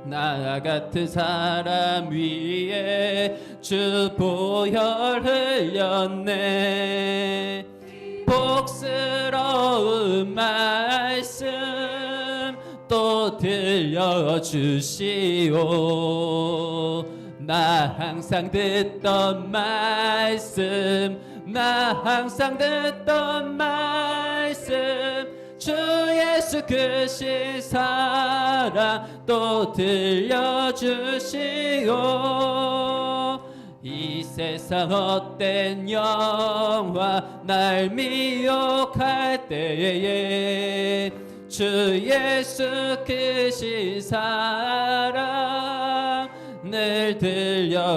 나 같은 사람 위에 주 보혈 흘렸네. 복스러운 말씀 또 들려주시오. 나 항상 듣던 말씀, 나 항상 듣던 말씀, 주 예수 크신 사랑 또 들려주시오. 이 세상 헛된 영화 날 미혹할 때에 주 예수 크신 사랑 늘 들려주시오.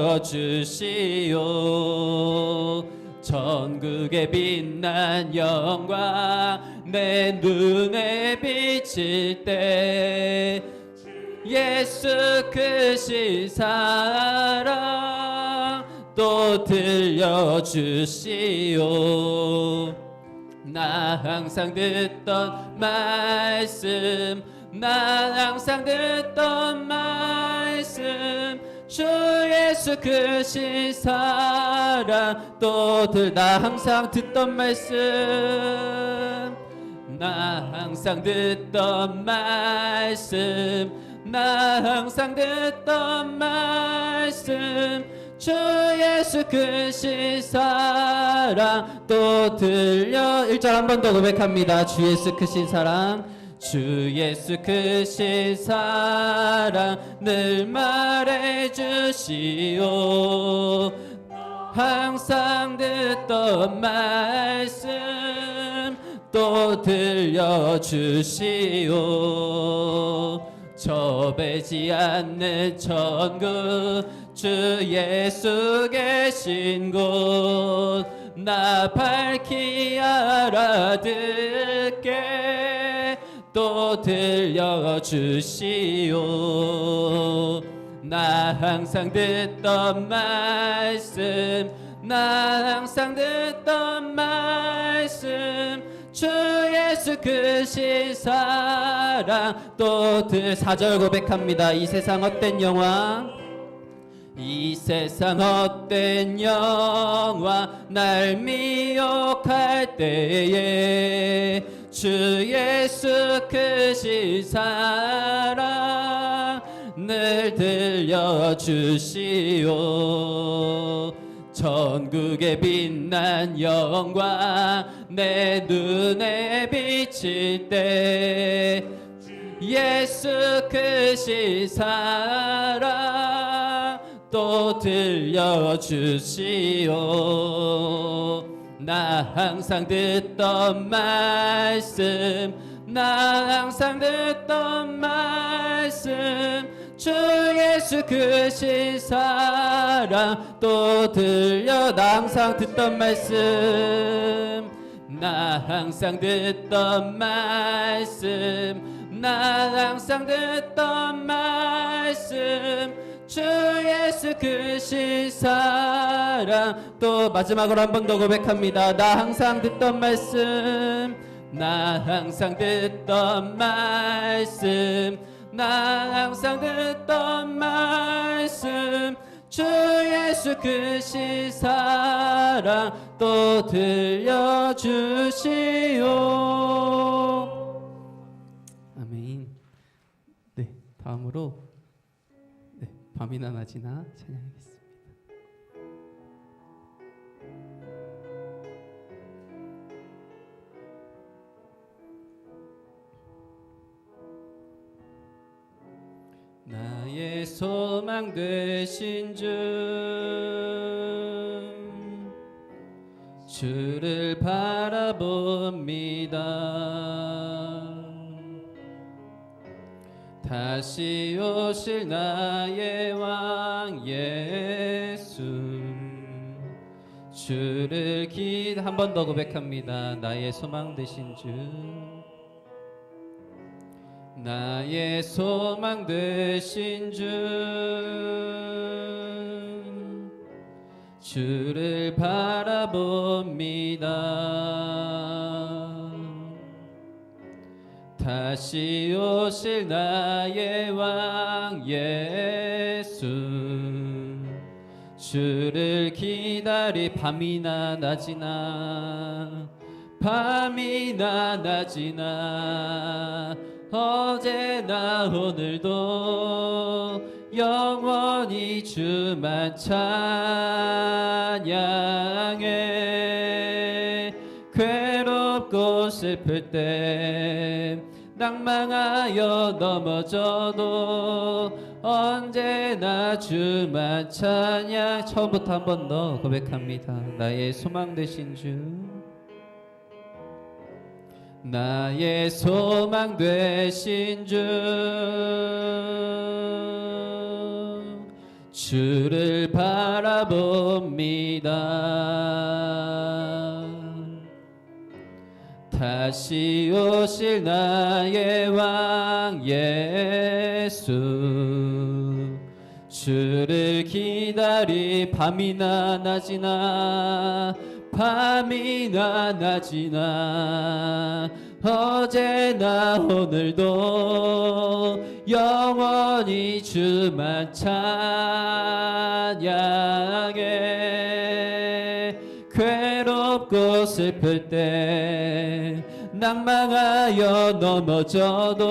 천국의 빛난 영광 내 눈에 비칠 때 예수 크신 사랑 또 들려주시오. 나 항상 듣던 말씀, 나 항상 듣던 말씀, 주 예수 크신 사랑 또 나 항상 듣던 말씀, 나 항상 듣던 말씀, 나 항상 듣던 말씀, 주 예수 크신 사랑 또 들려. 1절 한 번 더 고백합니다. 주 예수 크신 사랑, 주 예수 크신 사랑 늘 말해주시오. 항상 듣던 말씀 또 들려주시오. 좁지 않는 천국 주 예수 계신 곳 나 밝히 알아듣게 또 들려주시오. 나 항상 듣던 말씀, 나 항상 듣던 말씀, 주 예수 크신 사랑 또 4절 고백합니다. 이 세상 헛된 영광, 이 세상 헛된 영광 날 미혹할 때에 주 예수 크신 사랑 늘 들려주시오. 천국의 빛난 영광 내 눈에 비칠 때 예수 크신 사랑 또 들려주시오. 나 항상 듣던 말씀, 나 항상 듣던 말씀, 주 예수 크신 사랑 또 들려. 나 항상 듣던 말씀, 나 항상 듣던 말씀, 나 항상 듣던 말씀, 주 예수 크신 사랑 또 마지막으로 한 번 더 고백합니다. 나 항상 듣던 말씀, 나 항상 듣던 말씀, 나 항상 듣던 말씀, 주 예수 크신 사랑 또 들려주시오. 아멘. 네, 다음으로 밤이나 낮이나 찬양하겠습니다. 나의 소망 되신 주, 주를 바라봅니다. 다시 오실 나의 왕 예수, 주를 한 번 더 고백합니다. 나의 소망 되신 주, 나의 소망 되신 주, 주를 바라봅니다. 다시 오실 나의 왕 왕 예수 주를 기다리 밤이나 낮이나 밤이나 낮이나 어제나 오늘도 영원히 주만 찬양해. 괴롭고 슬플 때 낭망하여 넘어져도 언제나 주만 찬양. 처음부터 한 번 더 고백합니다. 나의 소망 되신 주, 나의 소망 되신 주, 주를 바라봅니다. 다시 오실 나의 왕 예수 주를 기다리 밤이나 낮이나 밤이나 낮이나 어제나 오늘도 영원히 주만 찬양해. 괴롭고 슬플 때 낭망하여 넘어져도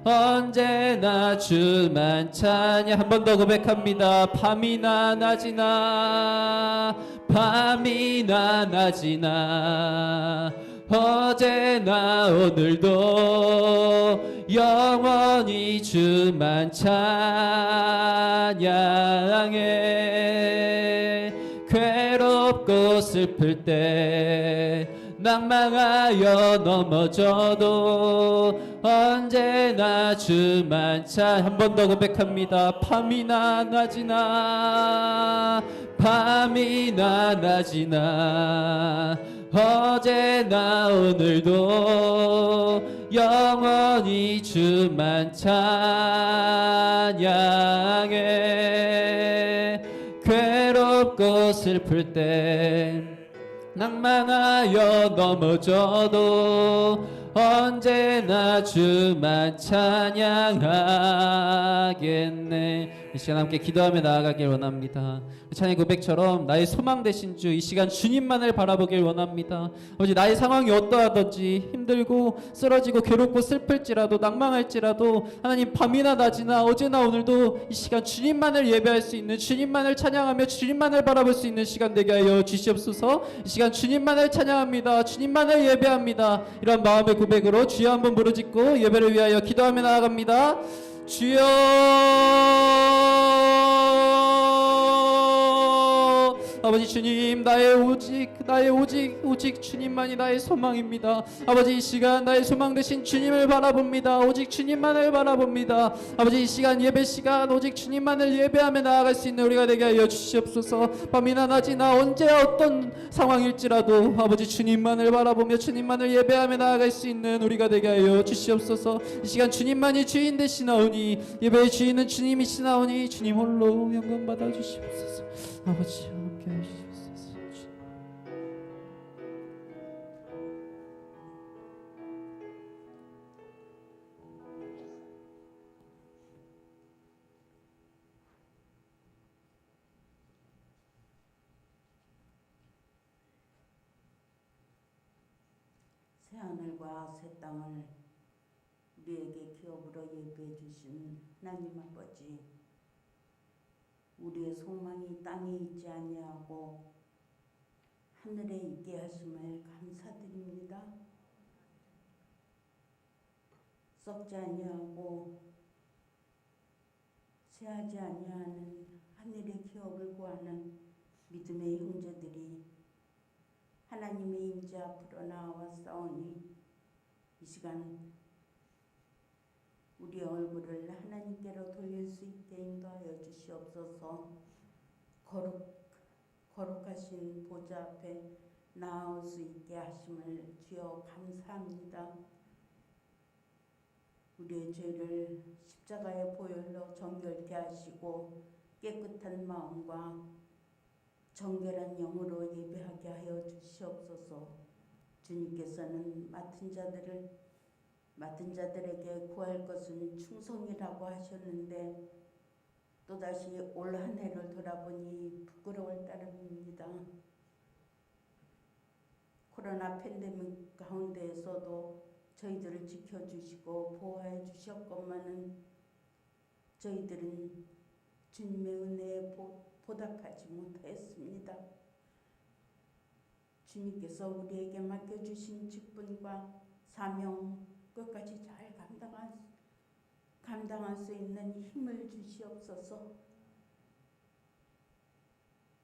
언제나 주만 찬양. 한 번 더 고백합니다. 밤이나 낮이나 밤이나 낮이나 어제나 오늘도 영원히 주만 찬양해. 괴롭고 슬플 때 낭망하여 넘어져도 언제나 주만 한 번 더 고백합니다. 밤이나 낮이나 밤이나 낮이나 어제나 오늘도 영원히 주만 찬양해. 괴롭고 슬플 때 낭망하여 넘어져도 언제나 주만 찬양하겠네. 이 시간 함께 기도하며 나아가길 원합니다. 찬양 고백처럼 나의 소망 되신 주, 이 시간 주님만을 바라보길 원합니다. 아버지, 나의 상황이 어떠하든지 힘들고 쓰러지고 괴롭고 슬플지라도 낭망할지라도 하나님, 밤이나 낮이나 어제나 오늘도 이 시간 주님만을 예배할 수 있는, 주님만을 찬양하며 주님만을 바라볼 수 있는 시간 되게 하여 주시옵소서. 이 시간 주님만을 찬양합니다. 주님만을 예배합니다. 이런 마음의 고백으로 주여 한번 부르짖고 예배를 위하여 기도하며 나아갑니다. 주여, 아버지 주님, 나의 오직 주님만이 나의 소망입니다. 아버지, 이 시간 나의 소망 되신 주님을 바라봅니다. 오직 주님만을 바라봅니다. 아버지, 이 시간 예배 시간 오직 주님만을 예배하며 나아갈 수 있는 우리가 되게 하여 주시옵소서. 밤이나 낮이나 언제 어떤 상황일지라도 아버지 주님만을 바라보며 주님만을 예배하며 나아갈 수 있는 우리가 되게 하여 주시옵소서. 이 시간 주님만이 주인 되시나오니, 예배의 주인은 주님이시나오니 주님 홀로 영광 받아 주시옵소서. 아버지 함께 하시옵소서. 새하늘과 새 땅을 우리에게 기업으로 예배해 주신 하나님 아버지, 우리의 소망이 땅에 있지 아니하고 하늘에 있게 하심을 감사드립니다. 썩지 아니하고 쇠하지 아니하는 하늘의 기업을 구하는 믿음의 형제들이 하나님의 임재 앞으로 나와싸우니 이 시간 우리의 얼굴을 하나님께로 돌릴 수 있게 인도하여 주시옵소서. 거룩하신 보좌 앞에 나올 수 있게 하심을 주여 감사합니다. 우리의 죄를 십자가의 보혈로 정결케 하시고 깨끗한 마음과 정결한 영으로 예배하게 하여 주시옵소서. 주님께서는 맡은 자들을 맡은 자들에게 구할 것은 충성이라고 하셨는데 또다시 올 한 해를 돌아보니 부끄러울 따름입니다. 코로나 팬데믹 가운데에서도 저희들을 지켜주시고 보호해 주셨건만은 저희들은 주님의 은혜에 보답하지 못하였습니다. 주님께서 우리에게 맡겨주신 직분과 사명 끝까지 잘 감당할 수 있는 힘을 주시옵소서.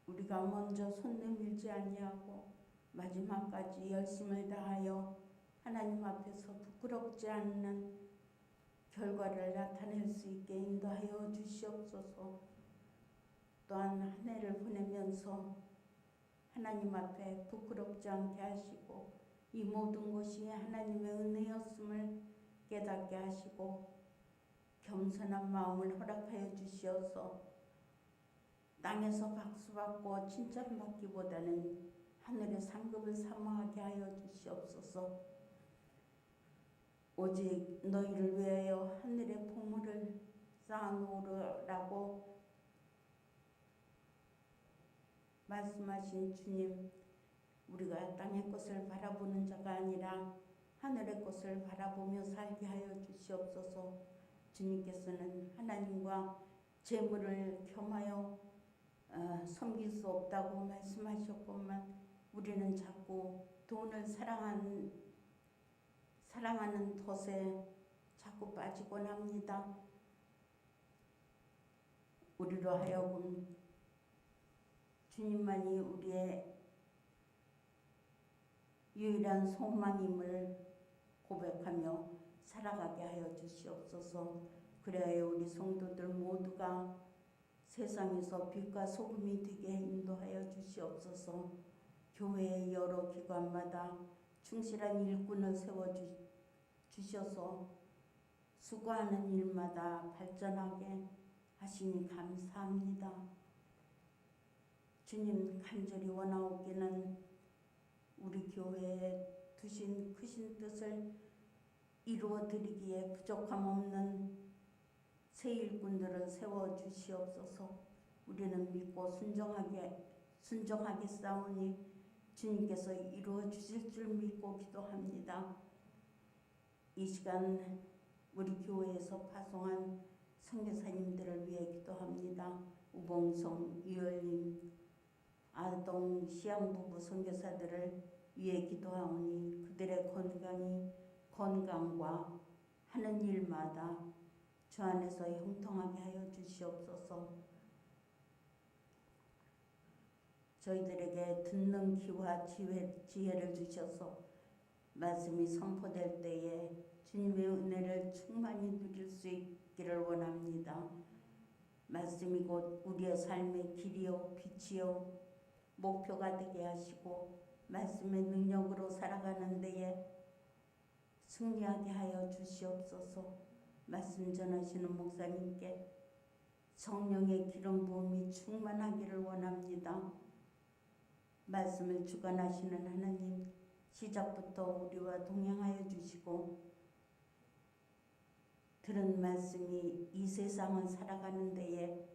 우리가 먼저 손 내밀지 아니하고 마지막까지 열심을 다하여 하나님 앞에서 부끄럽지 않는 결과를 나타낼 수 있게 인도하여 주시옵소서. 또한 한 해를 보내면서 하나님 앞에 부끄럽지 않게 하시고 이 모든 것이 하나님의 은혜였음을 깨닫게 하시고 겸손한 마음을 허락하여 주시어서 땅에서 박수받고 칭찬받기보다는 하늘의 상급을 사모하게 하여 주시옵소서. 오직 너희를 위하여 하늘의 보물을 쌓아놓으라고 말씀하신 주님, 우리가 땅의 것을 바라보는 자가 아니라 하늘의 것을 바라보며 살게 하여 주시옵소서. 주님께서는 하나님과 재물을 겸하여 섬길 수 없다고 말씀하셨건만 우리는 자꾸 돈을 사랑하는 덫에 자꾸 빠지곤 합니다. 우리로 하여금 주님만이 우리의 유일한 소망임을 고백하며 살아가게 하여 주시옵소서. 그래야 우리 성도들 모두가 세상에서 빛과 소금이 되게 인도하여 주시옵소서. 교회의 여러 기관마다 충실한 일꾼을 세워주셔서 수고하는 일마다 발전하게 하시니 감사합니다. 주님 간절히 원하옵기는 우리 교회에 두신 크신 뜻을 이루어 드리기에 부족함 없는 새 일꾼들을 세워주시옵소서. 우리는 믿고 순종하게 싸우니 주님께서 이루어 주실 줄 믿고 기도합니다. 이 시간 우리 교회에서 파송한 선교사님들을 위해 기도합니다. 우봉성, 유열님, 아동 시향부부 선교사들을 위해 기도하오니 그들의 건강과 하는 일마다 주 안에서 형통하게 하여 주시옵소서. 저희들에게 듣는 귀와 지혜를 주셔서 말씀이 선포될 때에 주님의 은혜를 충만히 누릴 수 있기를 원합니다. 말씀이 곧 우리의 삶의 길이요 빛이요 목표가 되게 하시고 말씀의 능력으로 살아가는 데에 승리하게 하여 주시옵소서. 말씀 전하시는 목사님께 성령의 기름 부음이 충만하기를 원합니다. 말씀을 주관하시는 하나님, 시작부터 우리와 동행하여 주시고 들은 말씀이 이 세상을 살아가는 데에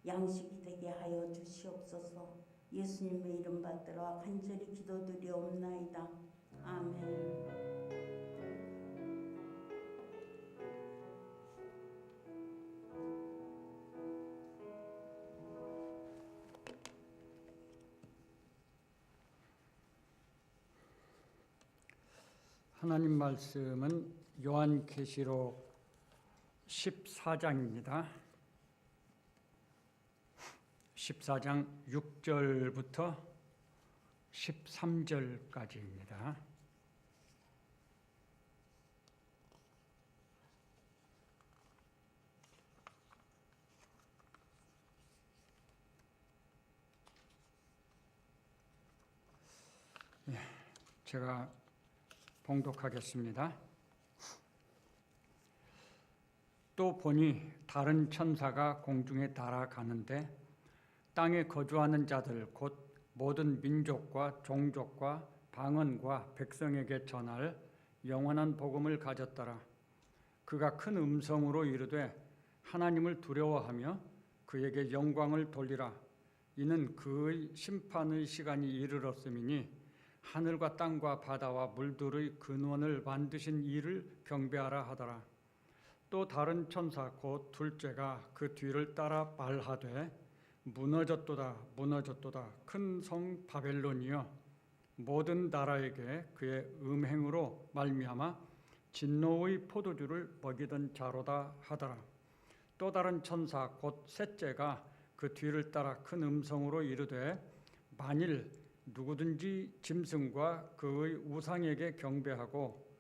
양식이 되게 하여 주시옵소서. 예수님의 이름 받들어 간절히 기도드리옵나이다. 아멘. 하나님 말씀은 요한계시록 14장입니다. 14장 6절부터 13절까지입니다. 제가 봉독하겠습니다. 또 보니 다른 천사가 공중에 날아가는데 땅에 거주하는 자들 곧 모든 민족과 종족과 방언과 백성에게 전할 영원한 복음을 가졌더라. 그가 큰 음성으로 이르되 하나님을 두려워하며 그에게 영광을 돌리라. 이는 그의 심판의 시간이 이르렀음이니 하늘과 땅과 바다와 물들의 근원을 만드신 이를 경배하라 하더라. 또 다른 천사 곧 둘째가 그 뒤를 따라 말하되 무너졌도다 무너졌도다 큰 성 바벨론이여 모든 나라에게 그의 음행으로 말미암아 진노의 포도주를 먹이던 자로다 하더라. 또 다른 천사 곧 셋째가 그 뒤를 따라 큰 음성으로 이르되 만일 누구든지 짐승과 그의 우상에게 경배하고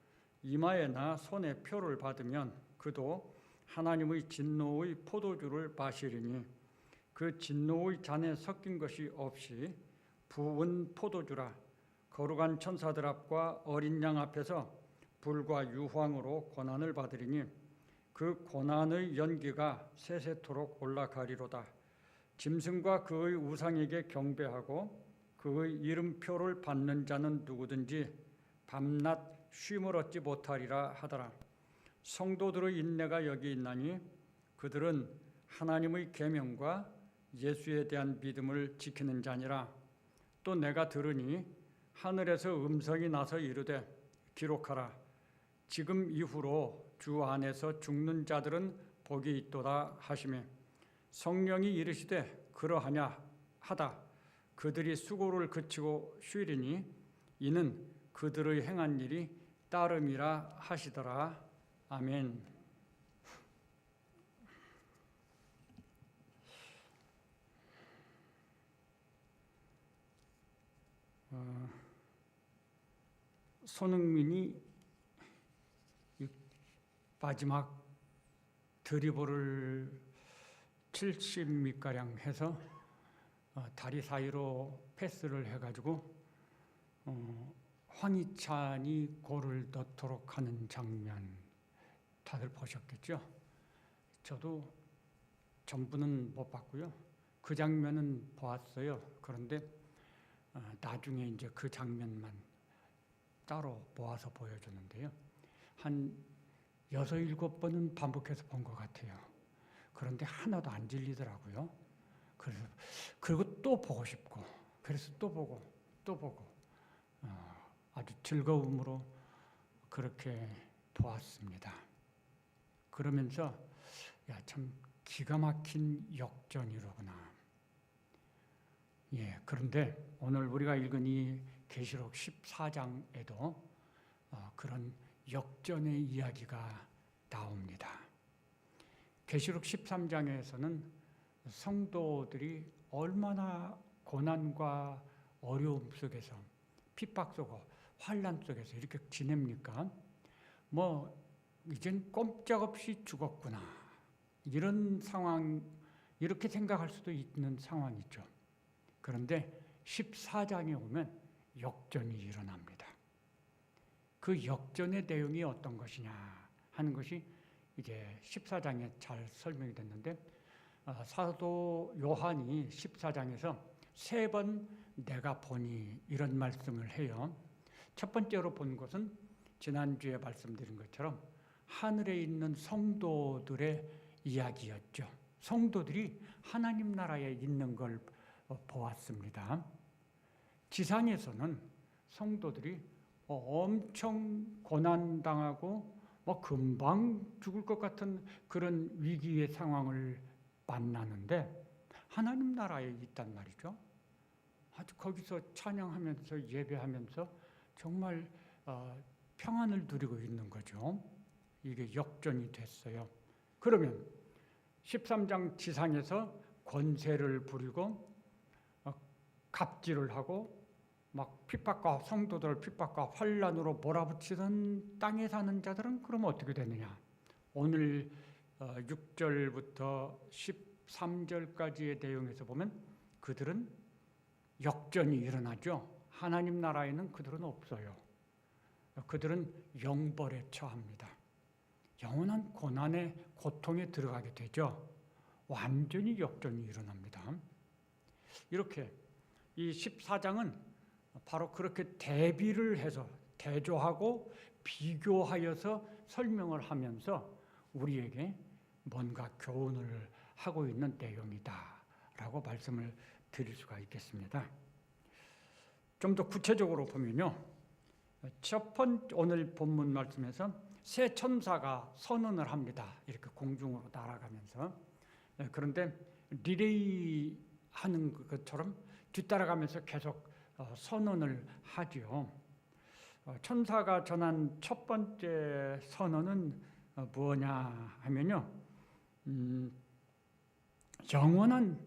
이마에나 손에 표를 받으면 그도 하나님의 진노의 포도주를 마시리니 그 진노의 잔에 섞인 것이 없이 부은 포도주라. 거룩한 천사들 앞과 어린 양 앞에서 불과 유황으로 고난을 받으리니 그 고난의 연기가 세세토록 올라가리로다. 짐승과 그의 우상에게 경배하고 그의 이름표를 받는 자는 누구든지 밤낮 쉼을 얻지 못하리라 하더라. 성도들의 인내가 여기 있나니 그들은 하나님의 계명과 예수에 대한 믿음을 지키는 자니라. 또 내가 들으니 하늘에서 음성이 나서 이르되 기록하라. 지금 이후로 주 안에서 죽는 자들은 복이 있도다 하시매 성령이 이르시되 그러하냐 하다. 그들이 수고를 그치고 쉬리니 이는 그들의 행한 일이 따름이라 하시더라. 아멘. 손흥민이 마지막 드리블을 70m가량 해서 다리 사이로 패스를 해가지고 황희찬이 골을 넣도록 하는 장면 다들 보셨겠죠? 저도 전부는 못 봤고요. 그 장면은 보았어요. 그런데 나중에 이제 그 장면만 따로 모아서 보여주는데요. 한 6, 7번은 반복해서 본 것 같아요. 그런데 하나도 안 질리더라고요. 그리고 또 보고 싶고, 그래서 또 보고, 아주 즐거움으로 그렇게 보았습니다. 그러면서 참 기가 막힌 역전이로구나. 그런데 오늘 우리가 읽은 이 계시록 14장에도 그런 역전의 이야기가 나옵니다. 계시록 13장에서는 성도들이 얼마나 고난과 어려움 속에서 핍박 속에 환난 속에서 이렇게 지냅니까? 이젠 꼼짝없이 죽었구나. 이런 상황, 이렇게 생각할 수도 있는 상황이죠. 그런데 14장에 오면 역전이 일어납니다. 그 역전의 내용이 어떤 것이냐 하는 것이 이제 14장에 잘 설명이 됐는데 사도 요한이 14장에서 3번 내가 보니 이런 말씀을 해요. 첫 번째로 본 것은 지난주에 말씀드린 것처럼 하늘에 있는 성도들의 이야기였죠. 성도들이 하나님 나라에 있는 걸 보았습니다. 지상에서는 성도들이 엄청 고난당하고 금방 죽을 것 같은 그런 위기의 상황을 만나는데 하나님 나라에 있단 말이죠. 아주 거기서 찬양하면서 예배하면서 정말 평안을 누리고 있는 거죠. 이게 역전이 됐어요. 그러면 13장 지상에서 권세를 부리고 갑질을 하고 성도들을 핍박과 환난으로 몰아붙이던 땅에 사는 자들은 그럼 어떻게 되느냐? 오늘 6절부터 13절까지의 내용에서 보면 그들은 역전이 일어나죠. 하나님 나라에는 그들은 없어요. 그들은 영벌에 처합니다. 영원한 고난의 고통에 들어가게 되죠. 완전히 역전이 일어납니다. 이렇게 이 14장은 바로 그렇게 대비를 해서 대조하고 비교하여서 설명을 하면서 우리에게 뭔가 교훈을 하고 있는 내용이다라고 말씀을 드릴 수가 있겠습니다. 좀 더 구체적으로 보면요. 첫 번째 오늘 본문 말씀에서 새 천사가 선언을 합니다. 이렇게 공중으로 날아가면서. 그런데 리레이 하는 것처럼 뒤따라가면서 계속 선언을 하죠. 천사가 전한 첫 번째 선언은 뭐냐 하면요. 영원한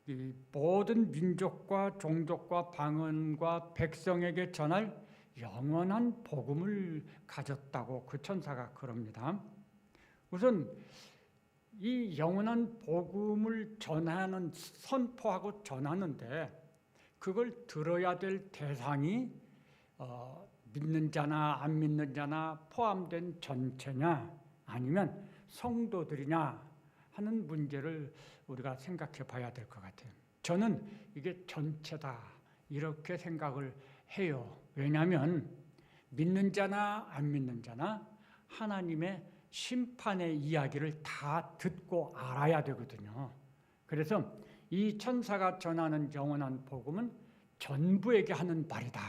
이 모든 민족과 종족과 방언과 백성에게 전할 영원한 복음을 가졌다고 그 천사가 그럽니다. 우선 이 영원한 복음을 전하는, 선포하고 전하는데 그걸 들어야 될 대상이 믿는 자나 안 믿는 자나 포함된 전체냐 아니면 성도들이냐 하는 문제를 우리가 생각해 봐야 될 것 같아요. 저는 이게 전체다 이렇게 생각을 해요. 왜냐하면 믿는 자나 안 믿는 자나 하나님의 심판의 이야기를 다 듣고 알아야 되거든요. 그래서 이 천사가 전하는 영원한 복음은 전부에게 하는 말이다.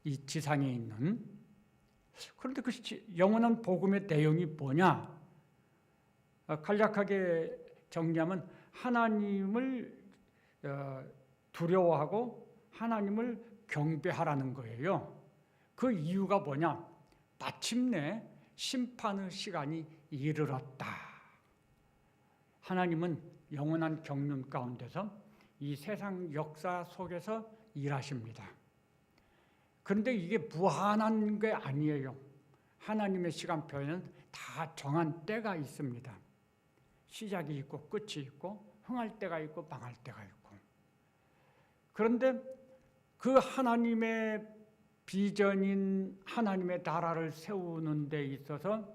이 지상에 있는. 그런데 그 영원한 복음의 내용이 뭐냐? 간략하게 정리하면 하나님을 두려워하고 하나님을 경배하라는 거예요. 그 이유가 뭐냐? 마침내 심판의 시간이 이르렀다. 하나님은 영원한 경륜 가운데서 이 세상 역사 속에서 일하십니다. 그런데 이게 무한한 게 아니에요. 하나님의 시간표에는 다 정한 때가 있습니다. 시작이 있고 끝이 있고 흥할 때가 있고 망할 때가 있고. 그런데 그 하나님의 비전인 하나님의 나라를 세우는 데 있어서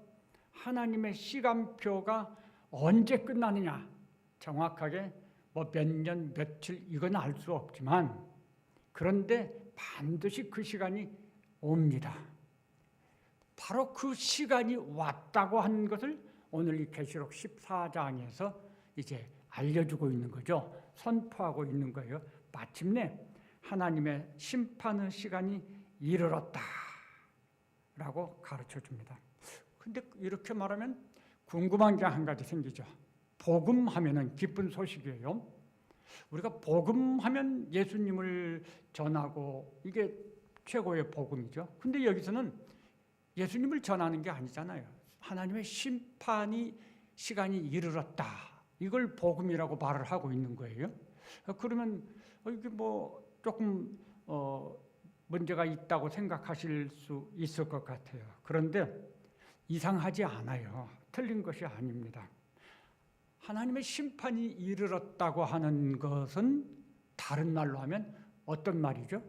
하나님의 시간표가 언제 끝나느냐 정확하게 뭐 몇 년 며칠 이건 알 수 없지만 그런데 반드시 그 시간이 옵니다. 바로 그 시간이 왔다고 한 것을 오늘 이 계시록 14장에서 이제 알려주고 있는 거죠. 선포하고 있는 거예요. 마침내 하나님의 심판의 시간이 이르렀다 라고 가르쳐 줍니다. 근데 이렇게 말하면 궁금한 게 한 가지 생기죠. 복음하면은 기쁜 소식이에요. 우리가 복음하면 예수님을 전하고 이게 최고의 복음이죠. 근데 여기서는 예수님을 전하는 게 아니잖아요. 하나님의 심판이 시간이 이르렀다. 이걸 복음이라고 말을 하고 있는 거예요. 그러면 이게 뭐 조금 문제가 있다고 생각하실 수 있을 것 같아요. 그런데 이상하지 않아요. 틀린 것이 아닙니다. 하나님의 심판이 이르렀다고 하는 것은 다른 말로 하면 어떤 말이죠?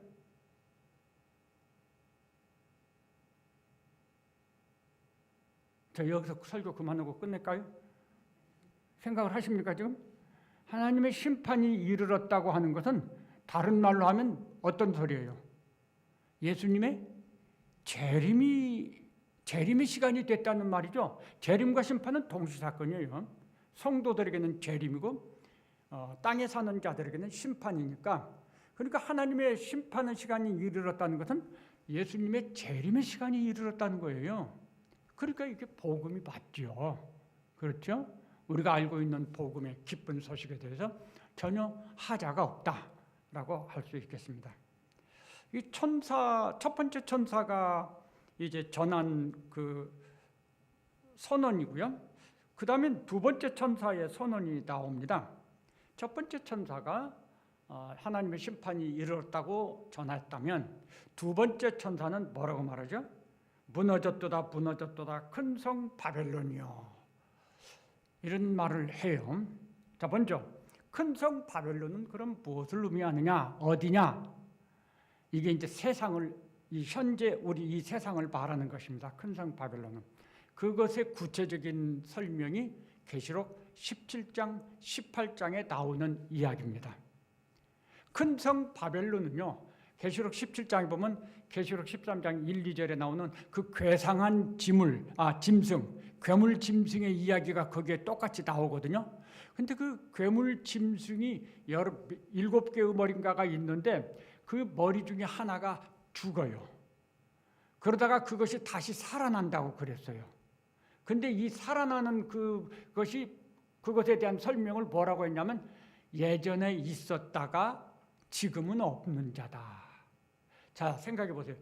저 여기서 설교 그만하고 끝낼까요? 생각을 하십니까 지금? 하나님의 심판이 이르렀다고 하는 것은 다른 말로 하면 어떤 소리예요? 예수님의 재림의 시간이 됐다는 말이죠. 재림과 심판은 동시사건이에요. 성도들에게는 재림이고 땅에 사는 자들에게는 심판이니까, 그러니까 하나님의 심판의 시간이 이르렀다는 것은 예수님의 재림의 시간이 이르렀다는 거예요. 그러니까 이게 복음이 맞죠. 그렇죠? 우리가 알고 있는 복음의 기쁜 소식에 대해서 전혀 하자가 없다라고 할 수 있겠습니다. 이 첫 번째 천사가 이제 전한 그 선언이고요. 그 다음에 두 번째 천사의 선언이 나옵니다. 첫 번째 천사가 하나님의 심판이 이르렀다고 전했다면 두 번째 천사는 뭐라고 말하죠? 무너졌도다 무너졌도다 큰 성 바벨론이요. 이런 말을 해요. 자, 먼저 큰 성 바벨론은 그럼 무엇을 의미하느냐? 어디냐? 이게 이제 세상을, 이 현재 우리 이 세상을 말하는 것입니다. 큰 성 바벨론은. 그것의 구체적인 설명이 계시록 17장, 18장에 나오는 이야기입니다. 큰 성 바벨론은요, 계시록 17장에 보면 계시록 13장 1, 2절에 나오는 그 괴상한 짐승, 괴물 짐승의 이야기가 거기에 똑같이 나오거든요. 근데 그 괴물 짐승이 7개의 머리인가가 있는데 그 머리 중에 하나가 죽어요. 그러다가 그것이 다시 살아난다고 그랬어요. 근데 이 살아나는 그것에 대한 설명을 뭐라고 했냐면 예전에 있었다가 지금은 없는 자다. 자, 생각해 보세요.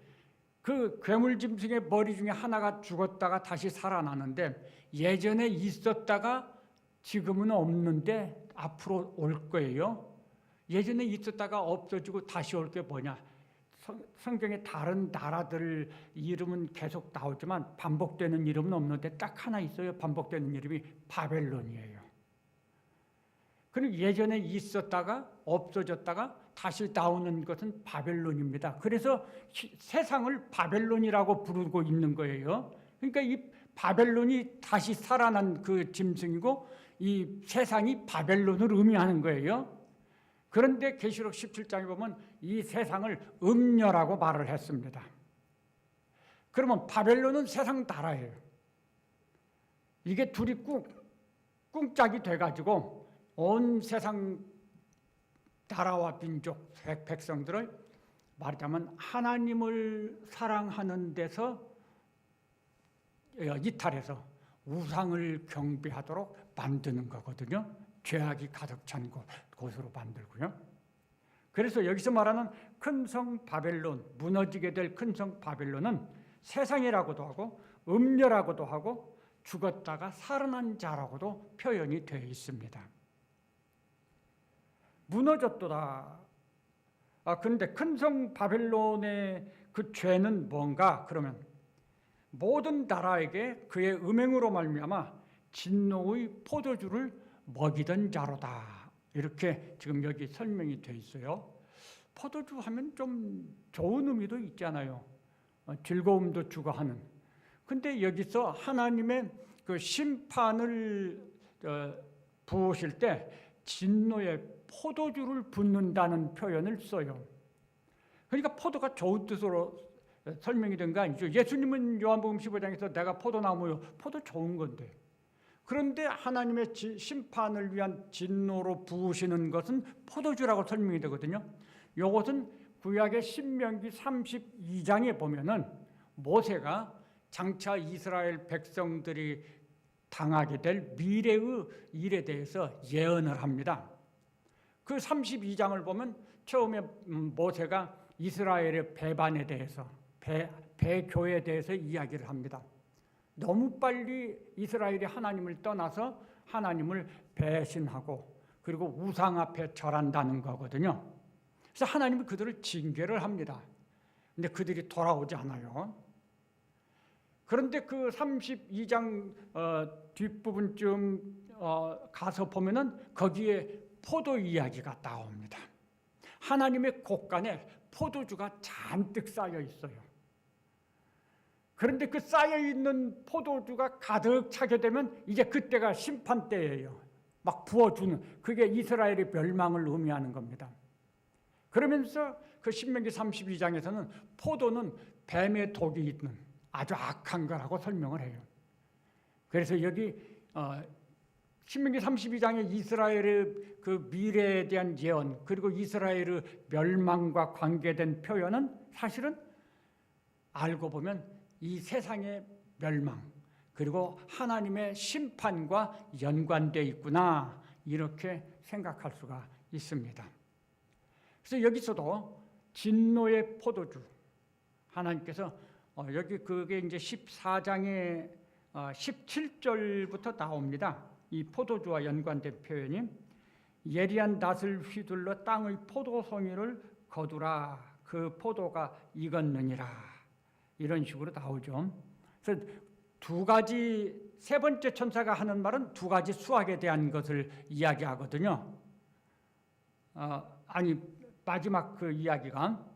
그 괴물 짐승의 머리 중에 하나가 죽었다가 다시 살아나는데 예전에 있었다가 지금은 없는데 앞으로 올 거예요. 예전에 있었다가 없어지고 다시 올 게 뭐냐? 성경에 다른 나라들 이름은 계속 나오지만 반복되는 이름은 없는데 딱 하나 있어요. 반복되는 이름이 바벨론이에요. 그리고 예전에 있었다가 없어졌다가 다시 나오는 것은 바벨론입니다. 그래서 세상을 바벨론이라고 부르고 있는 거예요. 그러니까 이 바벨론이 다시 살아난 그 짐승이고 이 세상이 바벨론을 의미하는 거예요. 그런데 계시록 17장에 보면 이 세상을 음녀라고 말을 했습니다. 그러면 바벨론은 세상 나라예요. 이게 둘이 꿍짝이 돼가지고 온 세상 나라와 민족, 백성들을 말하자면 하나님을 사랑하는 데서 이탈해서 우상을 경배하도록 만드는 거거든요. 죄악이 가득 찬 곳으로 만들고요. 그래서 여기서 말하는 큰 성 바벨론, 무너지게 될 큰 성 바벨론은 세상이라고도 하고 음녀라고도 하고 죽었다가 살아난 자라고도 표현이 되어 있습니다. 무너졌도다. 그런데 큰 성 바벨론의 그 죄는 뭔가? 그러면 모든 나라에게 그의 음행으로 말미암아 진노의 포도주를 먹이던 자로다. 이렇게 지금 여기 설명이 되어 있어요. 포도주 하면 좀 좋은 의미도 있잖아요. 즐거움도 주고 하는. 근데 여기서 하나님의 그 심판을 부으실 때 진노의 포도주를 붓는다는 표현을 써요. 그러니까 포도가 좋은 뜻으로 설명이 된 거 아니죠. 예수님은 요한복음 15장에서 내가 포도나무요. 포도 좋은 건데. 그런데 하나님의 심판을 위한 진노로 부으시는 것은 포도주라고 설명이 되거든요. 이것은 구약의 신명기 32장에 보면은 모세가 장차 이스라엘 백성들이 당하게 될 미래의 일에 대해서 예언을 합니다. 그 32장을 보면 처음에 모세가 이스라엘의 배반에 대해서 배교에 대해서 이야기를 합니다. 너무 빨리 이스라엘이 하나님을 떠나서 하나님을 배신하고 그리고 우상 앞에 절한다는 거거든요. 그래서 하나님이 그들을 징계를 합니다. 근데 그들이 돌아오지 않아요. 그런데 그 32장 뒷부분쯤 가서 보면은 거기에 포도 이야기가 나옵니다. 하나님의 곳간에 포도주가 잔뜩 쌓여 있어요. 그런데 그 쌓여있는 포도주가 가득 차게 되면 이제 그때가 심판 때예요. 막 부어주는, 그게 이스라엘의 멸망을 의미하는 겁니다. 그러면서 그 신명기 32장에서는 포도는 뱀의 독이 있는 아주 악한 거라고 설명을 해요. 그래서 여기 신명기 32장에 이스라엘의 그 미래에 대한 예언 그리고 이스라엘의 멸망과 관계된 표현은 사실은 알고 보면 이 세상의 멸망 그리고 하나님의 심판과 연관되어 있구나 이렇게 생각할 수가 있습니다. 그래서 여기서도 진노의 포도주 하나님께서 여기 그게 이제 14장의 17절부터 나옵니다. 이 포도주와 연관된 표현이 예리한 낫을 휘둘러 땅의 포도송이를 거두라 그 포도가 익었느니라 이런 식으로 나오죠. 그래서 두 가지 세 번째 천사가 하는 말은 두 가지 수확에 대한 것을 이야기하거든요. 마지막 그 이야기가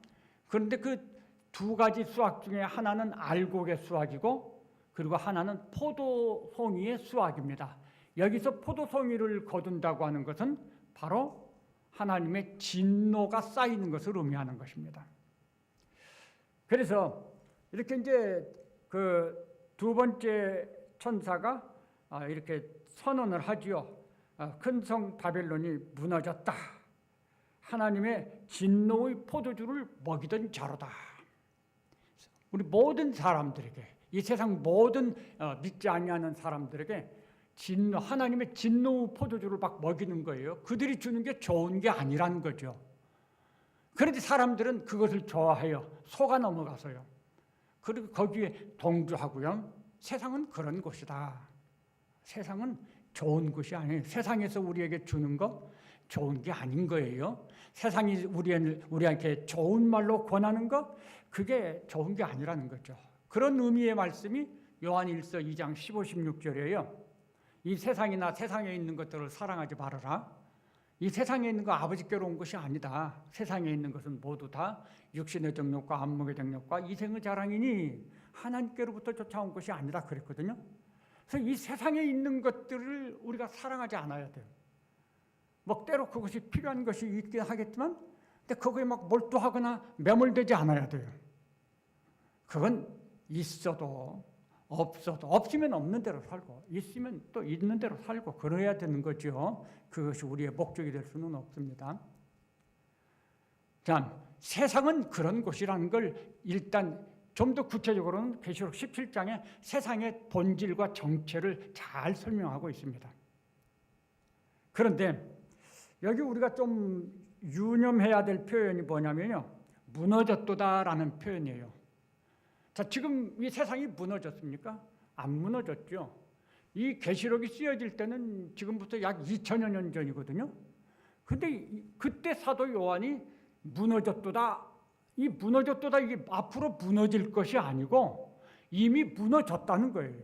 그런데 그 두 가지 수확 중에 하나는 알곡의 수확이고 그리고 하나는 포도송이의 수확입니다. 여기서 포도송이를 거둔다고 하는 것은 바로 하나님의 진노가 쌓이는 것을 의미하는 것입니다. 그래서 이렇게 이제 그 두 번째 천사가 이렇게 선언을 하지요. 큰 성 바벨론이 무너졌다. 하나님의 진노의 포도주를 먹이던 자로다. 우리 모든 사람들에게, 이 세상 모든 믿지 아니하는 사람들에게 하나님의 진노의 포도주를 막 먹이는 거예요. 그들이 주는 게 좋은 게 아니라는 거죠. 그런데 사람들은 그것을 좋아해요. 속아 넘어가서요. 그리고 거기에 동조하고요. 세상은 그런 곳이다. 세상은 좋은 것이 아니에요. 세상에서 우리에게 주는 거 좋은 게 아닌 거예요. 세상이 우리한테 좋은 말로 권하는 거 그게 좋은 게 아니라는 거죠. 그런 의미의 말씀이 요한일서 2장 15, 16절이에요. 이 세상이나 세상에 있는 것들을 사랑하지 말아라. 이 세상에 있는 거 아버지께로 온 것이 아니다. 세상에 있는 것은 모두 다 육신의 정욕과 안목의 정욕과 이생의 자랑이니 하나님께로부터 쫓아온 것이 아니라 그랬거든요. 그래서 이 세상에 있는 것들을 우리가 사랑하지 않아야 돼요. 뭐 때로 그것이 필요한 것이 있긴 하겠지만 근데 그거에 막 몰두하거나 매몰되지 않아야 돼요. 그건 있어도 없어도 없으면 없는 대로 살고 있으면 또 있는 대로 살고 그래야 되는 거죠. 그것이 우리의 목적이 될 수는 없습니다. 자, 세상은 그런 곳이라는 걸 일단 좀 더 구체적으로는 계시록 17장에 세상의 본질과 정체를 잘 설명하고 있습니다. 그런데 여기 우리가 좀 유념해야 될 표현이 뭐냐면요. 무너졌도다라는 표현이에요. 자, 지금 이 세상이 무너졌습니까? 안 무너졌죠. 이 계시록이 쓰여질 때는 지금부터 약 2000여 년 전이거든요. 근데 그때 사도 요한이 무너졌도다. 이 무너졌도다 이게 앞으로 무너질 것이 아니고 이미 무너졌다는 거예요.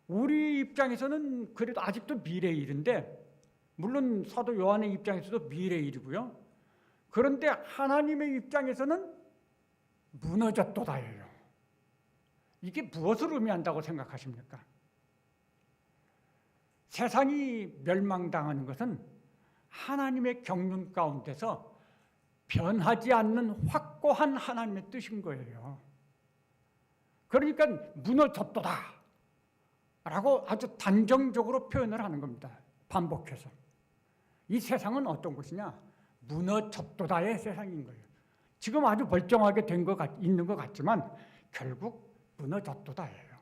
우리 입장에서는 그래도 아직도 미래의 일인데 물론 사도 요한의 입장에서도 미래의 일이고요. 그런데 하나님의 입장에서는 무너졌도다예요. 이게 무엇을 의미한다고 생각하십니까? 세상이 멸망당하는 것은 하나님의 경륜 가운데서 변하지 않는 확고한 하나님의 뜻인 거예요. 그러니까 무너졌도다 라고 아주 단정적으로 표현을 하는 겁니다. 반복해서. 이 세상은 어떤 것이냐? 무너졌도다의 세상인 거예요. 지금 아주 멀쩡하게 있는 것 같지만 결국 무너졌도다예요.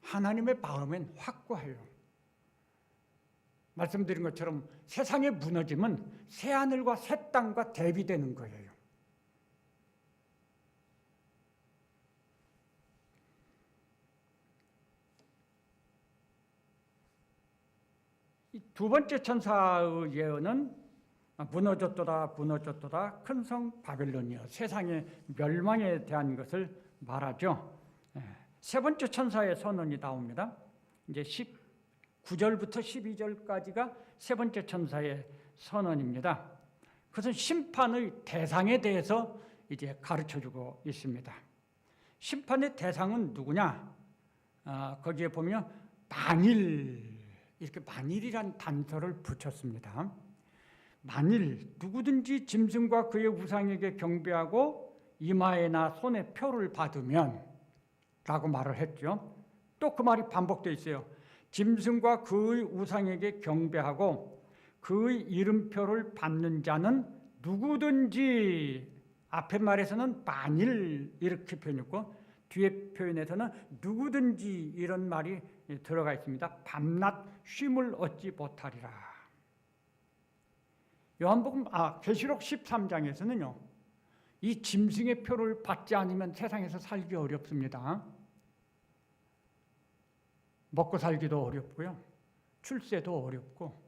하나님의 마음엔 확고해요. 말씀드린 것처럼 세상의 무너짐은 새하늘과 새 땅과 대비되는 거예요. 이 두 번째 천사의 예언은 무너졌도다 무너졌도다 큰 성 바벨론이여 세상의 멸망에 대한 것을 말하죠. 세 번째 천사의 선언이 나옵니다. 이제 9절부터 12절까지가 세 번째 천사의 선언입니다. 그것은 심판의 대상에 대해서 이제 가르쳐주고 있습니다. 심판의 대상은 누구냐? 거기에 보면 만일 이렇게 만일이란 단서를 붙였습니다. 만일 누구든지 짐승과 그의 우상에게 경배하고 이마에나 손에 표를 받으면 라고 말을 했죠. 또 그 말이 반복되어 있어요. 짐승과 그의 우상에게 경배하고 그의 이름표를 받는 자는 누구든지 앞에 말에서는 만일 이렇게 표현했고 뒤에 표현에서는 누구든지 이런 말이 들어가 있습니다. 밤낮 쉼을 얻지 못하리라. 요한복음 계시록 13장에서는요. 이 짐승의 표를 받지 않으면 세상에서 살기 어렵습니다. 먹고 살기도 어렵고요. 출세도 어렵고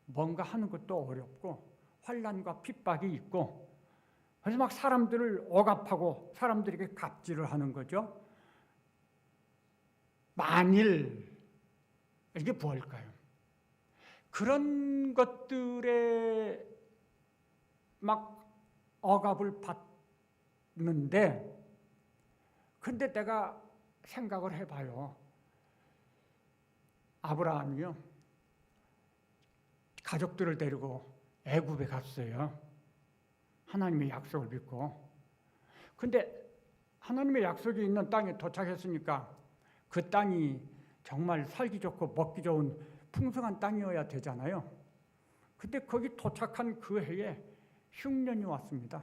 뭔가 하는 것도 어렵고 환난과 핍박이 있고 그래서 막 사람들을 억압하고 사람들에게 갑질을 하는 거죠. 만일 이게 뭘까요? 그런 것들에 막 억압을 받는데 근데 내가 생각을 해봐요. 아브라함이요. 가족들을 데리고 애굽에 갔어요. 하나님의 약속을 믿고. 근데 하나님의 약속이 있는 땅에 도착했으니까 그 땅이 정말 살기 좋고 먹기 좋은 풍성한 땅이어야 되잖아요. 근데 거기 도착한 그 해에 흉년이 왔습니다.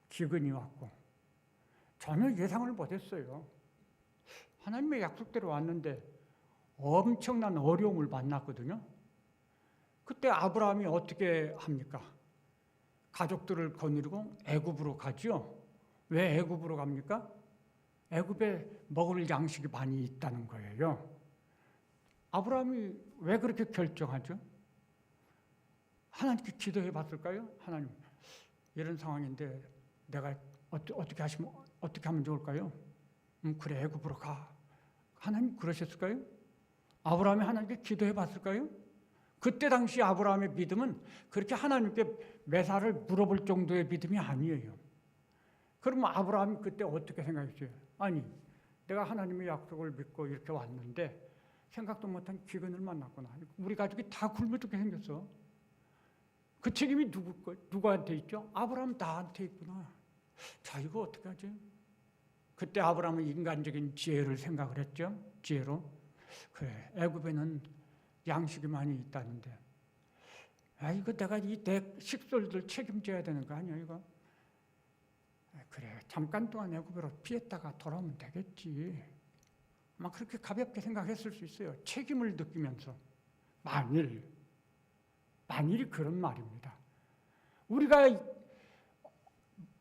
기근이 왔고 전혀 예상을 못했어요. 하나님의 약속대로 왔는데 엄청난 어려움을 만났거든요. 그때 아브라함이 어떻게 합니까? 가족들을 거느리고 애굽으로 가죠. 왜 애굽으로 갑니까? 애굽에 먹을 양식이 많이 있다는 거예요. 아브라함이 왜 그렇게 결정하죠? 하나님께 기도해 봤을까요? 하나님, 이런 상황인데 내가 어떻게 하면 좋을까요? 그래, 애굽으로 가. 하나님 그러셨을까요? 아브라함이 하나님께 기도해 봤을까요? 그때 당시 아브라함의 믿음은 그렇게 하나님께 매사를 물어볼 정도의 믿음이 아니에요. 그러면 아브라함이 그때 어떻게 생각했어요? 아니, 내가 하나님의 약속을 믿고 이렇게 왔는데 생각도 못한 기근을 만났구나. 우리 가족이 다 굶어 죽게 생겼어. 그 책임이 누구한테 있죠? 아브라함 나한테 있구나. 자, 이거 어떻게 하지? 그때 아브라함은 인간적인 지혜를 생각을 했죠. 지혜로. 그래, 애굽에는 양식이 많이 있다는데, 이거 내가 내 식솔들 책임져야 되는 거 아니야, 이거? 그래, 잠깐 동안 애굽으로 피했다가 돌아오면 되겠지. 막 그렇게 가볍게 생각했을 수 있어요. 책임을 느끼면서. 만일이 그런 말입니다. 우리가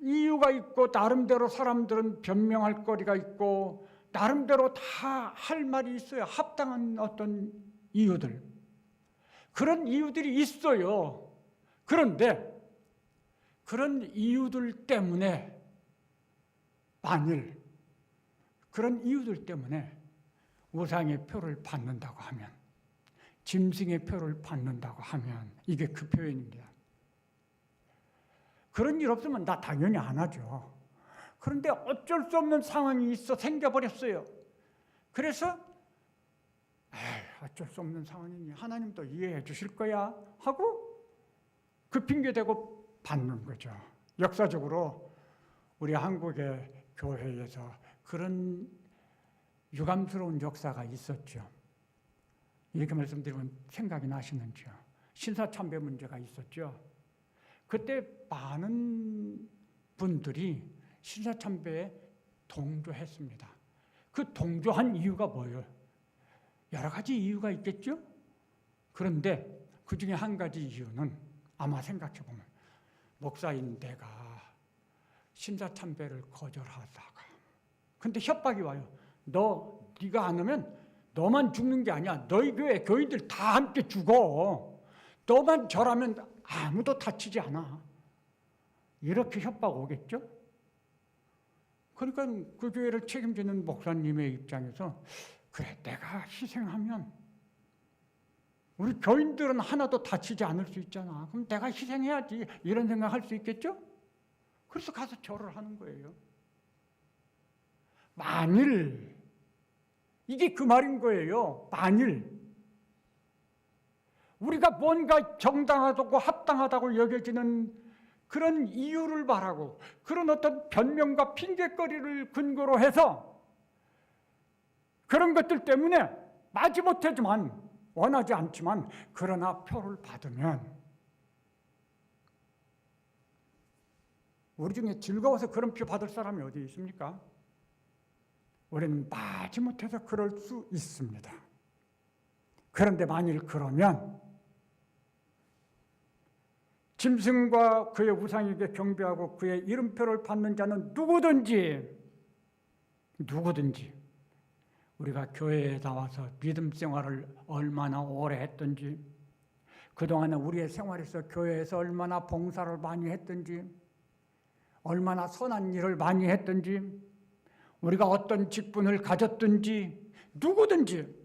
이유가 있고 나름대로 사람들은 변명할 거리가 있고 나름대로 다 할 말이 있어요. 합당한 어떤 이유들. 그런 이유들이 있어요. 그런데 그런 이유들 때문에 만일 그런 이유들 때문에 우상의 표를 받는다고 하면, 짐승의 표를 받는다고 하면 이게 그 표현입니다. 그런 일 없으면 나 당연히 안 하죠. 그런데 어쩔 수 없는 상황이 생겨버렸어요. 그래서 어쩔 수 없는 상황이니 하나님도 이해해 주실 거야 하고 그 핑계대고 받는 거죠. 역사적으로 우리 한국의 교회에서 그런 유감스러운 역사가 있었죠. 이렇게 말씀드리면 생각이 나시는지요? 신사참배 문제가 있었죠. 그때 많은 분들이 신사참배에 동조했습니다. 그 동조한 이유가 뭐예요? 여러 가지 이유가 있겠죠? 그런데 그 중에 한 가지 이유는 아마 생각해보면 목사인 내가 신사참배를 거절하다가 근데 협박이 와요. 네가 안 하면 너만 죽는 게 아니야. 너희 교회 교인들 다 함께 죽어. 너만 절하면 아무도 다치지 않아. 이렇게 협박 오겠죠? 그러니까 그 교회를 책임지는 목사님의 입장에서 그래, 내가 희생하면 우리 교인들은 하나도 다치지 않을 수 있잖아. 그럼 내가 희생해야지. 이런 생각할 수 있겠죠? 그래서 가서 절을 하는 거예요. 만일 이게 그 말인 거예요. 만일 우리가 뭔가 정당하고 합당하다고 여겨지는 그런 이유를 말하고 그런 어떤 변명과 핑계거리를 근거로 해서 그런 것들 때문에 마지못하지만 원하지 않지만 그러나 표를 받으면 우리 중에 즐거워서 그런 표 받을 사람이 어디 있습니까? 우리는 마지못해서 그럴 수 있습니다. 그런데 만일 그러면 짐승과 그의 우상에게 경배하고 그의 이름표를 받는 자는 누구든지 우리가 교회에 나와서 믿음 생활을 얼마나 오래 했든지 그동안에 우리의 생활에서 교회에서 얼마나 봉사를 많이 했든지 얼마나 선한 일을 많이 했든지 우리가 어떤 직분을 가졌든지 누구든지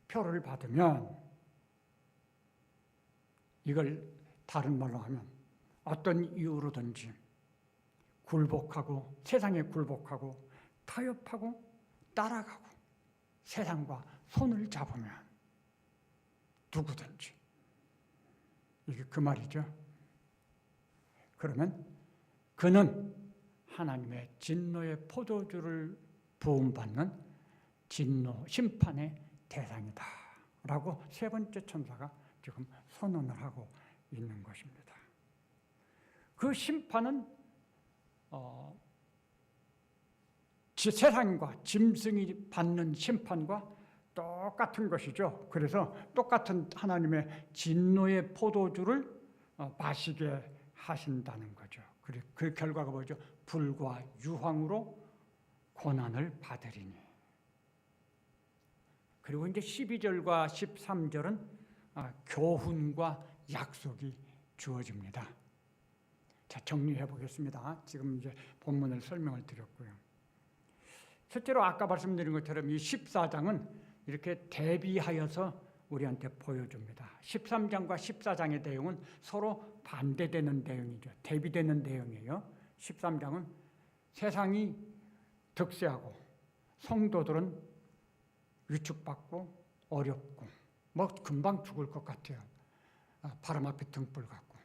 표를 받으면 이걸 다른 말로 하면 어떤 이유로든지 굴복하고 세상에 굴복하고 타협하고 따라가고 세상과 손을 잡으면 누구든지 이게 그 말이죠. 그러면 그는 하나님의 진노의 포도주를 부음받는 진노 심판의 대상이다 라고 세 번째 천사가 지금 선언을 하고 있는 것입니다. 그 심판은 세상과 짐승이 받는 심판과 똑같은 것이죠. 그래서 똑같은 하나님의 진노의 포도주를 마시게 하신다는 거죠. 그 결과가 뭐죠? 불과 유황으로 고난을 받으리니. 그리고 이제 12절과 13절은 교훈과 약속이 주어집니다. 자, 정리해 보겠습니다. 지금 이제 본문을 설명을 드렸고요. 실제로 아까 말씀드린 것처럼 이 14장은 이렇게 대비하여서 우리한테 보여줍니다. 13장과 14장의 내용은 서로 반대되는 내용이죠. 대비되는 내용이에요. 13장은 세상이 득세하고 성도들은 위축받고 어렵고 뭐 금방 죽을 것 같아요. 바람 앞에 등불 같고.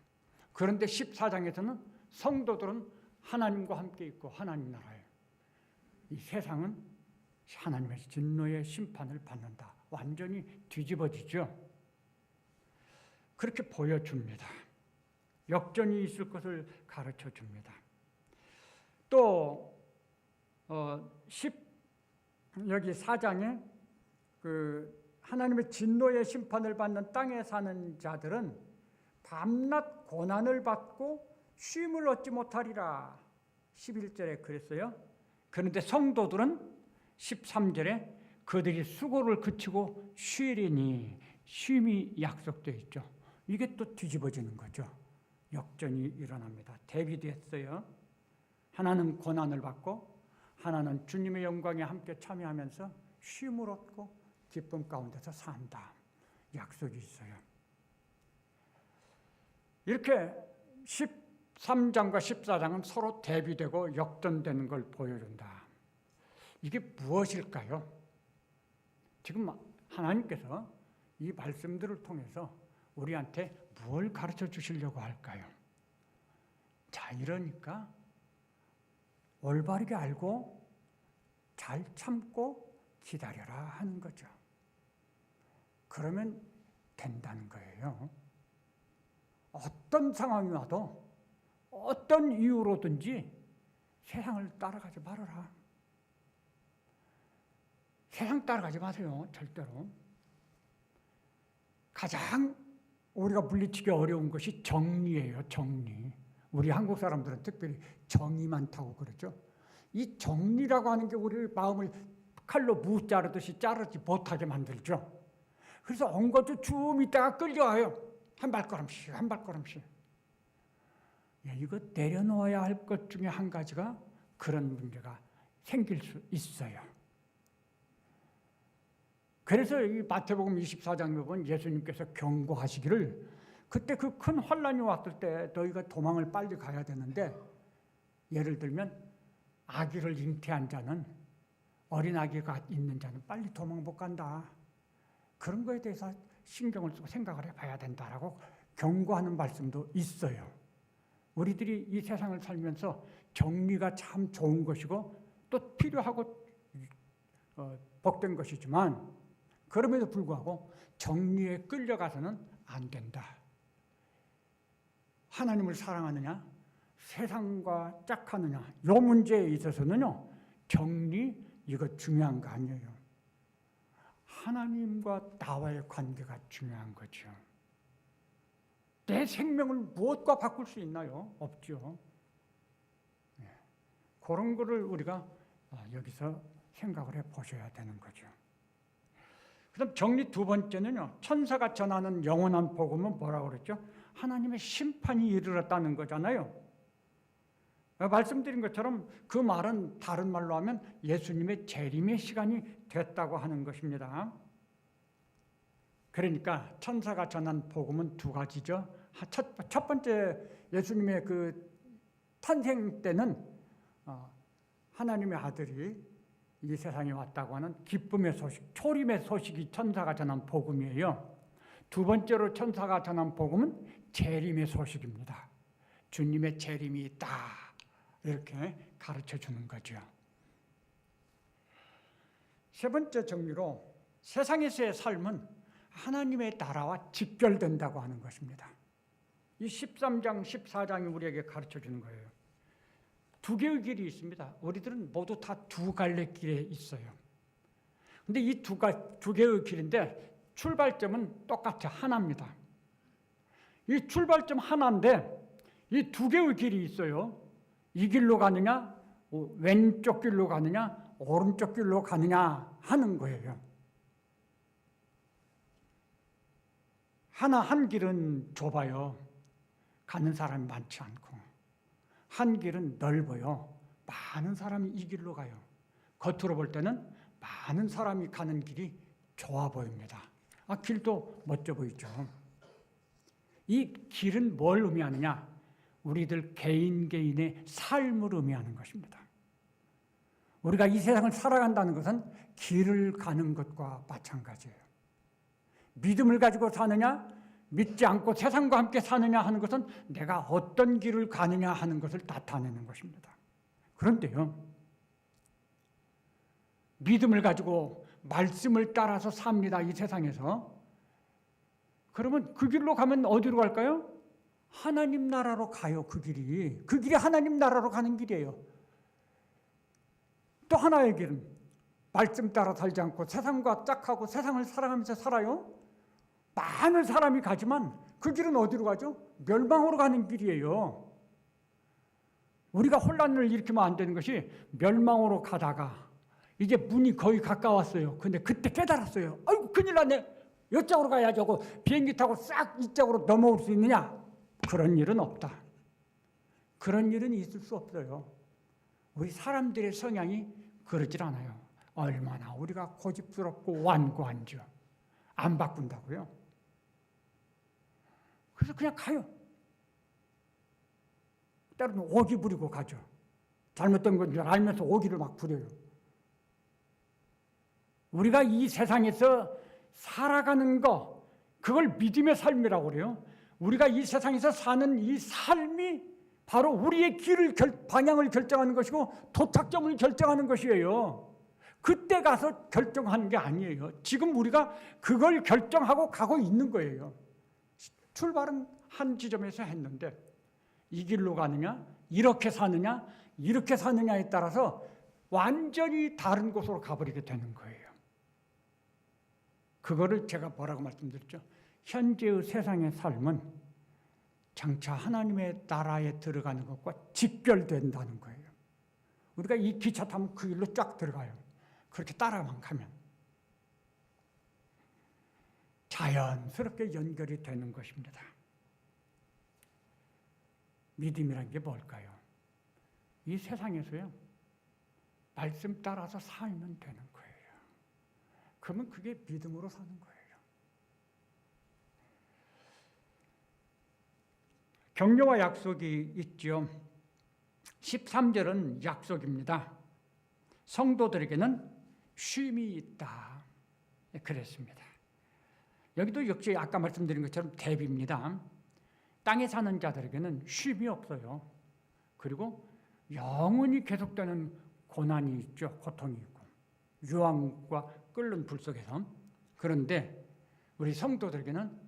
그런데 14장에서는 성도들은 하나님과 함께 있고 하나님 나라예요. 이 세상은 하나님의 진노의 심판을 받는다. 완전히 뒤집어지죠. 그렇게 보여줍니다. 역전이 있을 것을 가르쳐 줍니다. 또 여기 4장에 하나님의 진노의 심판을 받는 땅에 사는 자들은 밤낮 고난을 받고 쉼을 얻지 못하리라. 11절에 그랬어요. 그런데 성도들은 13절에 그들이 수고를 그치고 쉬리니 쉼이 약속되어 있죠. 이게 또 뒤집어지는 거죠. 역전이 일어납니다. 대비됐어요. 하나는 고난을 받고 하나는 주님의 영광에 함께 참여하면서 쉼을 얻고 기쁨 가운데서 산다. 약속이 있어요. 이렇게 13장과 14장은 서로 대비되고 역전되는 걸 보여준다. 이게 무엇일까요? 지금 하나님께서 이 말씀들을 통해서 우리한테 뭘 가르쳐 주시려고 할까요? 자, 이러니까 올바르게 알고 잘 참고 기다려라 하는 거죠. 그러면 된다는 거예요. 어떤 상황이 와도 어떤 이유로든지 세상을 따라가지 말아라. 세상 따라가지 마세요. 절대로. 가장 우리가 물리치기 어려운 것이 정리예요. 정리. 우리 한국 사람들은 특별히 정이 많다고 그러죠. 이 정리라고 하는 게 우리 마음을 칼로 무 자르듯이 자르지 못하게 만들죠. 그래서 엉거주 쭉 있다가 끌려와요. 한 발걸음씩 한 발걸음씩. 이거 내려놓아야 할 것 중에 한 가지가 그런 문제가 생길 수 있어요. 그래서 이 마태복음 24장에 보면 예수님께서 경고하시기를 그때 그 큰 환란이 왔을 때 너희가 도망을 빨리 가야 되는데 예를 들면 아기를 잉태한 자는 어린 아기가 있는 자는 빨리 도망 못 간다. 그런 거에 대해서 신경을 쓰고 생각을 해봐야 된다라고 경고하는 말씀도 있어요. 우리들이 이 세상을 살면서 정리가 참 좋은 것이고 또 필요하고 복된 것이지만 그럼에도 불구하고 정리에 끌려가서는 안 된다. 하나님을 사랑하느냐 세상과 짝하느냐 이 문제에 있어서는요 정리 이거 중요한 거 아니에요. 하나님과 나와의 관계가 중요한 거죠. 내 생명을 무엇과 바꿀 수 있나요? 없죠. 그런 거를 우리가 여기서 생각을 해보셔야 되는 거죠. 그다음 정리 두 번째는요. 천사가 전하는 영원한 복음은 뭐라고 그랬죠? 하나님의 심판이 이르렀다는 거잖아요. 말씀드린 것처럼 그 말은 다른 말로 하면 예수님의 재림의 시간이 됐다고 하는 것입니다. 그러니까 천사가 전한 복음은 두 가지죠. 첫 번째 예수님의 그 탄생 때는 하나님의 아들이 이 세상에 왔다고 하는 기쁨의 소식, 초림의 소식이 천사가 전한 복음이에요. 두 번째로 천사가 전한 복음은 재림의 소식입니다. 주님의 재림이 있다. 이렇게 가르쳐 주는 거죠. 세 번째 정리로 세상에서의 삶은 하나님의 나라와 직결된다고 하는 것입니다. 이 13장, 14장이 우리에게 가르쳐 주는 거예요. 두 개의 길이 있습니다. 우리들은 모두 다 두 갈래 길에 있어요. 근데 이 두 개의 길인데 출발점은 똑같아, 하나입니다. 이 출발점 하나인데 이 두 개의 길이 있어요. 이 길로 가느냐, 왼쪽 길로 가느냐, 오른쪽 길로 가느냐 하는 거예요. 한 길은 좁아요. 가는 사람이 많지 않고. 한 길은 넓어요. 많은 사람이 이 길로 가요. 겉으로 볼 때는 많은 사람이 가는 길이 좋아 보입니다. 길도 멋져 보이죠. 이 길은 뭘 의미하느냐? 우리들 개인의 삶을 의미하는 것입니다. 우리가 이 세상을 살아간다는 것은 길을 가는 것과 마찬가지예요. 믿음을 가지고 사느냐, 믿지 않고 세상과 함께 사느냐 하는 것은 내가 어떤 길을 가느냐 하는 것을 나타내는 것입니다. 그런데요, 믿음을 가지고 말씀을 따라서 삽니다. 이 세상에서. 그러면 그 길로 가면 어디로 갈까요? 하나님 나라로 가요. 그 길이 하나님 나라로 가는 길이에요. 또 하나의 길은 말씀 따라 살지 않고 세상과 짝하고 세상을 사랑하면서 살아요. 많은 사람이 가지만 그 길은 어디로 가죠? 멸망으로 가는 길이에요. 우리가 혼란을 일으키면 안 되는 것이 멸망으로 가다가 이제 문이 거의 가까웠어요. 근데 그때 깨달았어요. 아이고 큰일 났네. 이쪽으로 가야지 하고 비행기 타고 싹 이쪽으로 넘어올 수 있느냐? 그런 일은 없다. 그런 일은 있을 수 없어요. 우리 사람들의 성향이 그러질 않아요. 얼마나 우리가 고집스럽고 완고한지 안 바꾼다고요. 그래서 그냥 가요. 때로는 오기 부리고 가죠. 잘못된 건 줄 알면서 오기를 막 부려요. 우리가 이 세상에서 살아가는 거, 그걸 믿음의 삶이라고 그래요. 우리가 이 세상에서 사는 이 삶이 바로 우리의 방향을 결정하는 것이고 도착점을 결정하는 것이에요. 그때 가서 결정하는 게 아니에요. 지금 우리가 그걸 결정하고 가고 있는 거예요. 출발은 한 지점에서 했는데 이 길로 가느냐, 이렇게 사느냐에 따라서 완전히 다른 곳으로 가버리게 되는 거예요. 그거를 제가 뭐라고 말씀드렸죠? 현재의 세상의 삶은 장차 하나님의 나라에 들어가는 것과 직결된다는 거예요. 우리가 이 기차 타면 그 길로 쫙 들어가요. 그렇게 따라만 가면 자연스럽게 연결이 되는 것입니다. 믿음이란 게 뭘까요? 이 세상에서요, 말씀 따라서 살면 되는 거예요. 그러면 그게 믿음으로 사는 거예요. 격려와 약속이 있죠. 13절은 약속입니다. 성도들에게는 쉼이 있다. 그랬습니다. 여기도 역시 아까 말씀드린 것처럼 대비입니다. 땅에 사는 자들에게는 쉼이 없어요. 그리고 영원히 계속되는 고난이 있죠. 고통이 있고 유황과 끓는 불 속에서. 그런데 우리 성도들에게는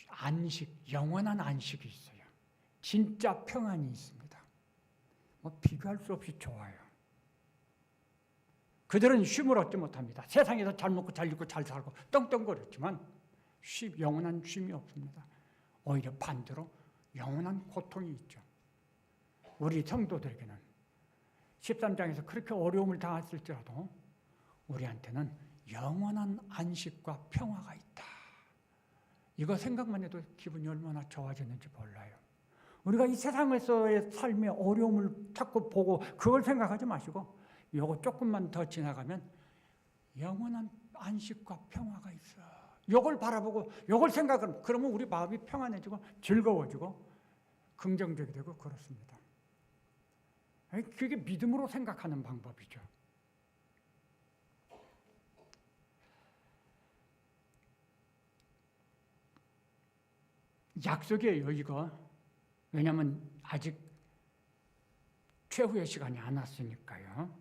안식, 영원한 안식이 있어요. 진짜 평안이 있습니다. 비교할 수 없이 좋아요. 그들은 쉼을 얻지 못합니다. 세상에서 잘 먹고 잘 입고 잘 살고 떵떵거렸지만 영원한 쉼이 없습니다. 오히려 반대로 영원한 고통이 있죠. 우리 성도들에게는 13장에서 그렇게 어려움을 당했을지라도 우리한테는 영원한 안식과 평화가 있다. 이거 생각만 해도 기분이 얼마나 좋아졌는지 몰라요. 우리가 이 세상에서의 삶의 어려움을 자꾸 보고 그걸 생각하지 마시고 이거 조금만 더 지나가면 영원한 안식과 평화가 있어. 이걸 바라보고 이걸 생각하면 그러면 우리 마음이 평안해지고 즐거워지고 긍정적이 되고 그렇습니다. 그게 믿음으로 생각하는 방법이죠. 약속이에요, 이거. 왜냐하면 아직 최후의 시간이 안 왔으니까요.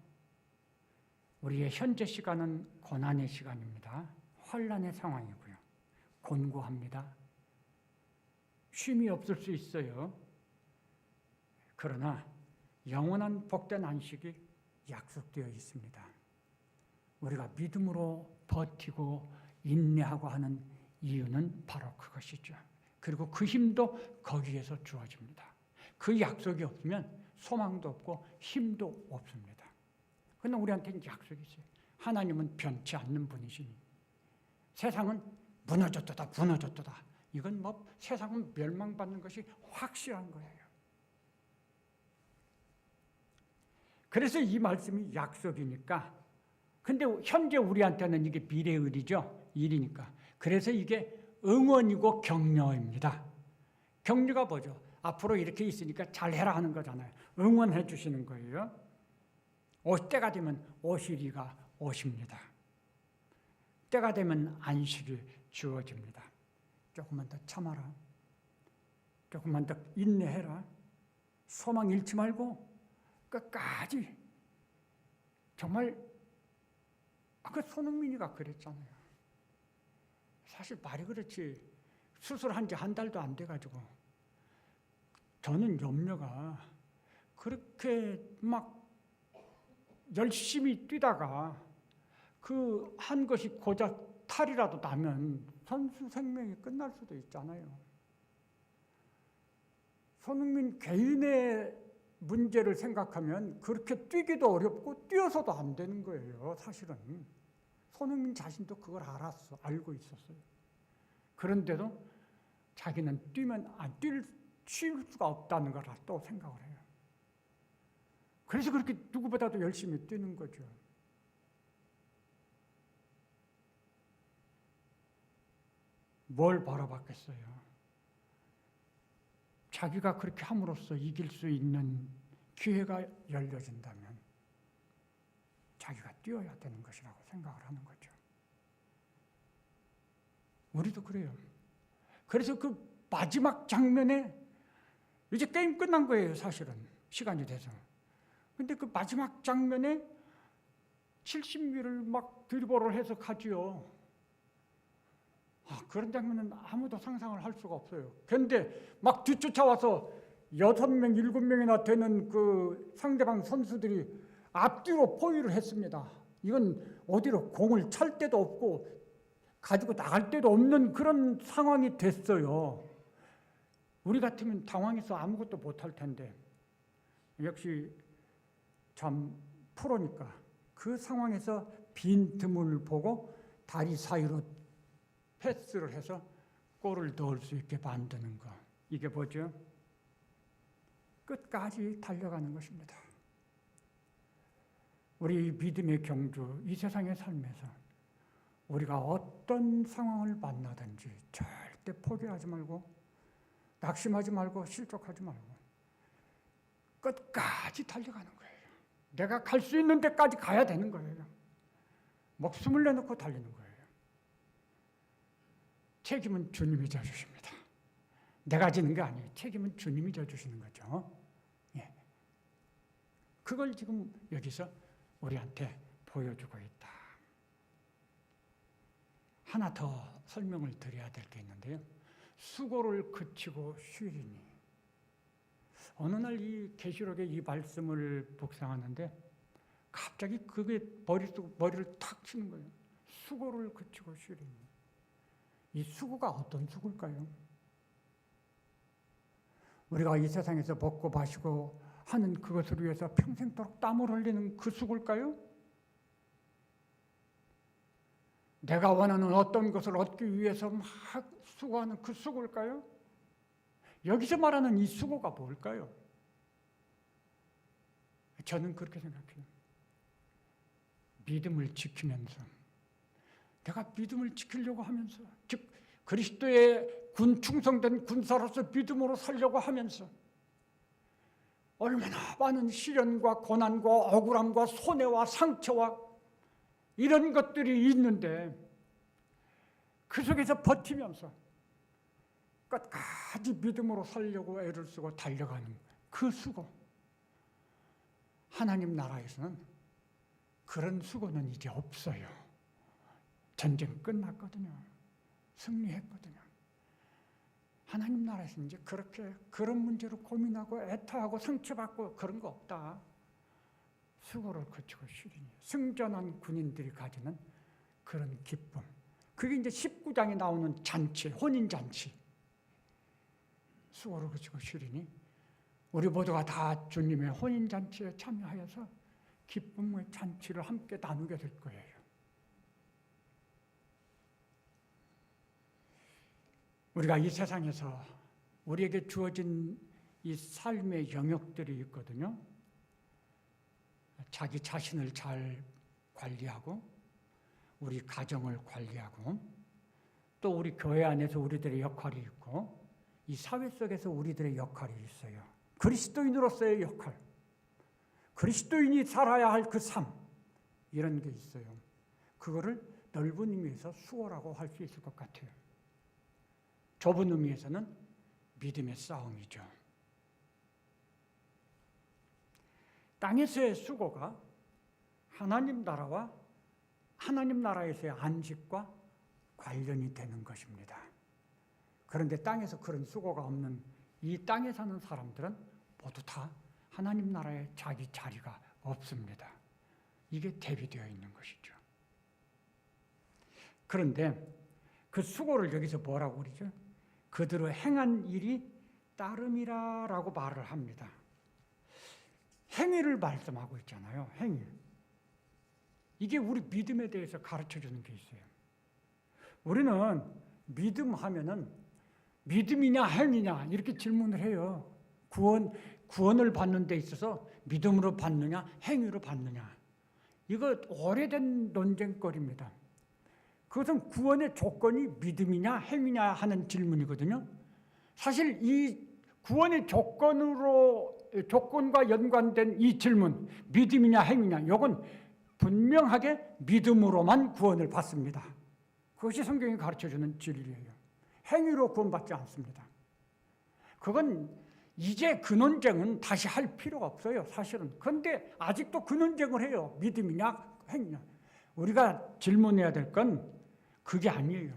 우리의 현재 시간은 고난의 시간입니다. 환난의 상황이고요. 곤고합니다. 쉼이 없을 수 있어요. 그러나 영원한 복된 안식이 약속되어 있습니다. 우리가 믿음으로 버티고 인내하고 하는 이유는 바로 그것이죠. 그리고 그 힘도 거기에서 주어집니다. 그 약속이 없으면 소망도 없고 힘도 없습니다. 그러나 우리한테는 약속이 있어요. 하나님은 변치 않는 분이시니 세상은 무너졌도다 무너졌도다. 이건 뭐 세상은 멸망받는 것이 확실한 거예요. 그래서 이 말씀이 약속이니까, 근데 현재 우리한테는 이게 미래의 일이니까. 그래서 이게 응원이고 격려입니다. 격려가 뭐죠? 앞으로 이렇게 있으니까 잘해라 하는 거잖아요. 응원해 주시는 거예요. 올 때가 되면 오시리가 오십니다. 때가 되면 안식이 주어집니다. 조금만 더 참아라. 조금만 더 인내해라. 소망 잃지 말고 끝까지. 정말 그 손흥민이가 그랬잖아요. 사실 말이 그렇지 수술한 지 한 달도 안 돼가지고 저는 염려가 그렇게 막 열심히 뛰다가 그 한 것이 고작 탈이라도 나면 선수 생명이 끝날 수도 있잖아요. 손흥민 개인의 문제를 생각하면 그렇게 뛰기도 어렵고 뛰어서도 안 되는 거예요. 사실은 손흥민 자신도 그걸 알고 있었어요. 그런데도 자기는 뛰면 쉴 수가 없다는 걸 또 생각을 해요. 그래서 그렇게 누구보다도 열심히 뛰는 거죠. 뭘 바라봤겠어요? 자기가 그렇게 함으로써 이길 수 있는 기회가 열려진다면 자기가 뛰어야 되는 것이라고 생각을 하는 거죠. 우리도 그래요. 그래서 그 마지막 장면에 이제 게임 끝난 거예요, 사실은. 시간이 돼서. 근데 그 마지막 장면에 70미를 막 드리블을 해서 가지요. 그런 장면은 아무도 상상을 할 수가 없어요. 그런데 막 뒤쫓아와서 6명, 7명이나 되는 그 상대방 선수들이 앞뒤로 포위를 했습니다. 이건 어디로 공을 찰 데도 없고 가지고 나갈 데도 없는 그런 상황이 됐어요. 우리 같으면 당황해서 아무것도 못할 텐데 역시 참 프로니까 그 상황에서 빈틈을 보고 다리 사이로 패스를 해서 골을 넣을 수 있게 만드는 거. 이게 뭐죠? 끝까지 달려가는 것입니다. 우리 믿음의 경주, 이 세상의 삶에서 우리가 어떤 상황을 만나든지 절대 포기하지 말고 낙심하지 말고 실족하지 말고 끝까지 달려가는 거예요. 내가 갈 수 있는 데까지 가야 되는 거예요. 목숨을 내놓고 달리는 거예요. 책임은 주님이 져주십니다. 내가 지는 게 아니에요. 책임은 주님이 져주시는 거죠. 예. 그걸 지금 여기서 우리한테 보여주고 있다. 하나 더 설명을 드려야 될 게 있는데요. 수고를 그치고 쉬리니. 어느 날 이 계시록의 이 말씀을 묵상하는데 갑자기 그게 머리를 탁 치는 거예요. 수고를 그치고 쉬리니. 이 수고가 어떤 수고일까요? 우리가 이 세상에서 먹고 마시고 하는 그것을 위해서 평생도록 땀을 흘리는 그 수고일까요? 내가 원하는 어떤 것을 얻기 위해서 막 수고하는 그 수고일까요? 여기서 말하는 이 수고가 뭘까요? 저는 그렇게 생각해요. 믿음을 지키면서 내가 믿음을 지키려고 하면서 즉 그리스도의 충성된 군사로서 믿음으로 살려고 하면서 얼마나 많은 시련과 고난과 억울함과 손해와 상처와 이런 것들이 있는데 그 속에서 버티면서 끝까지 믿음으로 살려고 애를 쓰고 달려가는 그 수고. 하나님 나라에서는 그런 수고는 이제 없어요. 전쟁 끝났거든요. 승리했거든요. 하나님 나라에서는 이제 그렇게 그런 문제로 고민하고 애타하고 상처받고 그런 거 없다. 수고를 거치고 쉬리니 승전한 군인들이 가지는 그런 기쁨. 그게 이제 19장에 나오는 잔치, 혼인잔치. 수고를 거치고 쉬리니 우리 모두가 다 주님의 혼인잔치에 참여하여서 기쁨의 잔치를 함께 나누게 될 거예요. 우리가 이 세상에서 우리에게 주어진 이 삶의 영역들이 있거든요. 자기 자신을 잘 관리하고 우리 가정을 관리하고 또 우리 교회 안에서 우리들의 역할이 있고 이 사회 속에서 우리들의 역할이 있어요. 그리스도인으로서의 역할, 그리스도인이 살아야 할 그 삶, 이런 게 있어요. 그거를 넓은 의미에서 수고라고 할 수 있을 것 같아요. 좁은 의미에서는 믿음의 싸움이죠. 땅에서의 수고가 하나님 나라와 하나님 나라에서의 안식과 관련이 되는 것입니다. 그런데 땅에서 그런 수고가 없는 이 땅에 사는 사람들은 모두 다 하나님 나라에 자기 자리가 없습니다. 이게 대비되어 있는 것이죠. 그런데 그 수고를 여기서 뭐라고 그러죠? 그들의 행한 일이 따름이라라고 말을 합니다. 행위를 말씀하고 있잖아요. 행위. 이게 우리 믿음에 대해서 가르쳐주는 게 있어요. 우리는 믿음 하면은 믿음이냐 행위냐 이렇게 질문을 해요. 구원을 받는 데 있어서 믿음으로 받느냐 행위로 받느냐. 이거 오래된 논쟁거리입니다. 그것은 구원의 조건이 믿음이냐 행위냐 하는 질문이거든요. 사실 이 구원의 조건과 연관된 이 질문, 믿음이냐 행위냐, 이건 분명하게 믿음으로만 구원을 받습니다. 그것이 성경이 가르쳐주는 진리예요. 행위로 구원받지 않습니다. 그건 이제 그 논쟁은 다시 할 필요가 없어요, 사실은. 그런데 아직도 그 논쟁을 해요. 믿음이냐 행위냐. 우리가 질문해야 될 건 그게 아니에요.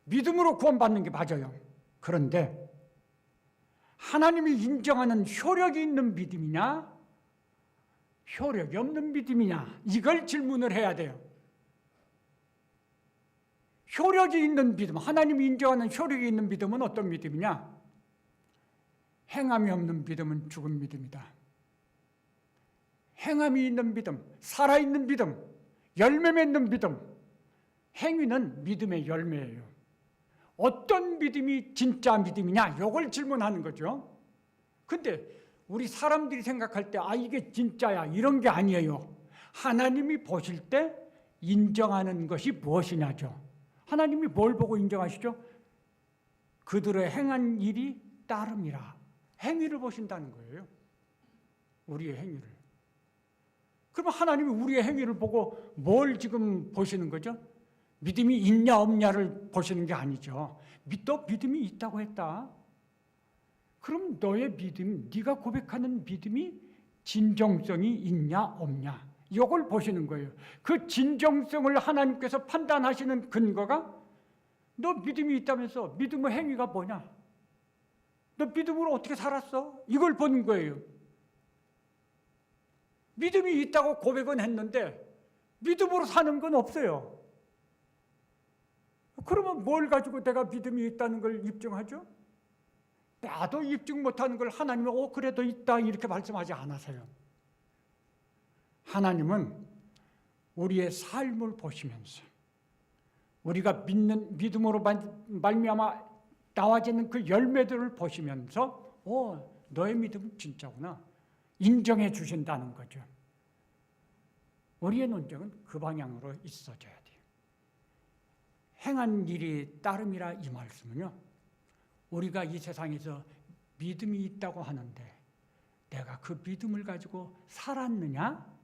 믿음으로 구원받는 게 맞아요. 그런데 하나님이 인정하는 효력이 있는 믿음이냐 효력이 없는 믿음이냐 이걸 질문을 해야 돼요. 효력이 있는 믿음, 하나님이 인정하는 효력이 있는 믿음은 어떤 믿음이냐? 행함이 없는 믿음은 죽은 믿음이다. 행함이 있는 믿음, 살아있는 믿음, 열매 맺는 믿음, 행위는 믿음의 열매예요. 어떤 믿음이 진짜 믿음이냐? 이걸 질문하는 거죠. 근데 우리 사람들이 생각할 때 이게 진짜야 이런 게 아니에요. 하나님이 보실 때 인정하는 것이 무엇이냐죠. 하나님이 뭘 보고 인정하시죠? 그들의 행한 일이 따름이라. 행위를 보신다는 거예요. 우리의 행위를. 그러면 하나님이 우리의 행위를 보고 뭘 지금 보시는 거죠? 믿음이 있냐 없냐를 보시는 게 아니죠. 너 믿음이 있다고 했다. 그럼 너의 믿음, 네가 고백하는 믿음이 진정성이 있냐 없냐 이걸 보시는 거예요. 그 진정성을 하나님께서 판단하시는 근거가 너 믿음이 있다면서 믿음의 행위가 뭐냐? 너 믿음으로 어떻게 살았어? 이걸 보는 거예요. 믿음이 있다고 고백은 했는데 믿음으로 사는 건 없어요. 그러면 뭘 가지고 내가 믿음이 있다는 걸 입증하죠? 나도 입증 못하는 걸 하나님이 그래도 있다 이렇게 말씀하지 않아서요. 하나님은 우리의 삶을 보시면서 우리가 믿음으로 말미암아 나와지는 그 열매들을 보시면서 너의 믿음은 진짜구나 인정해 주신다는 거죠. 우리의 논쟁은 그 방향으로 있어져야 돼요. 행한 일이 따름이라 이 말씀은요. 우리가 이 세상에서 믿음이 있다고 하는데 내가 그 믿음을 가지고 살았느냐?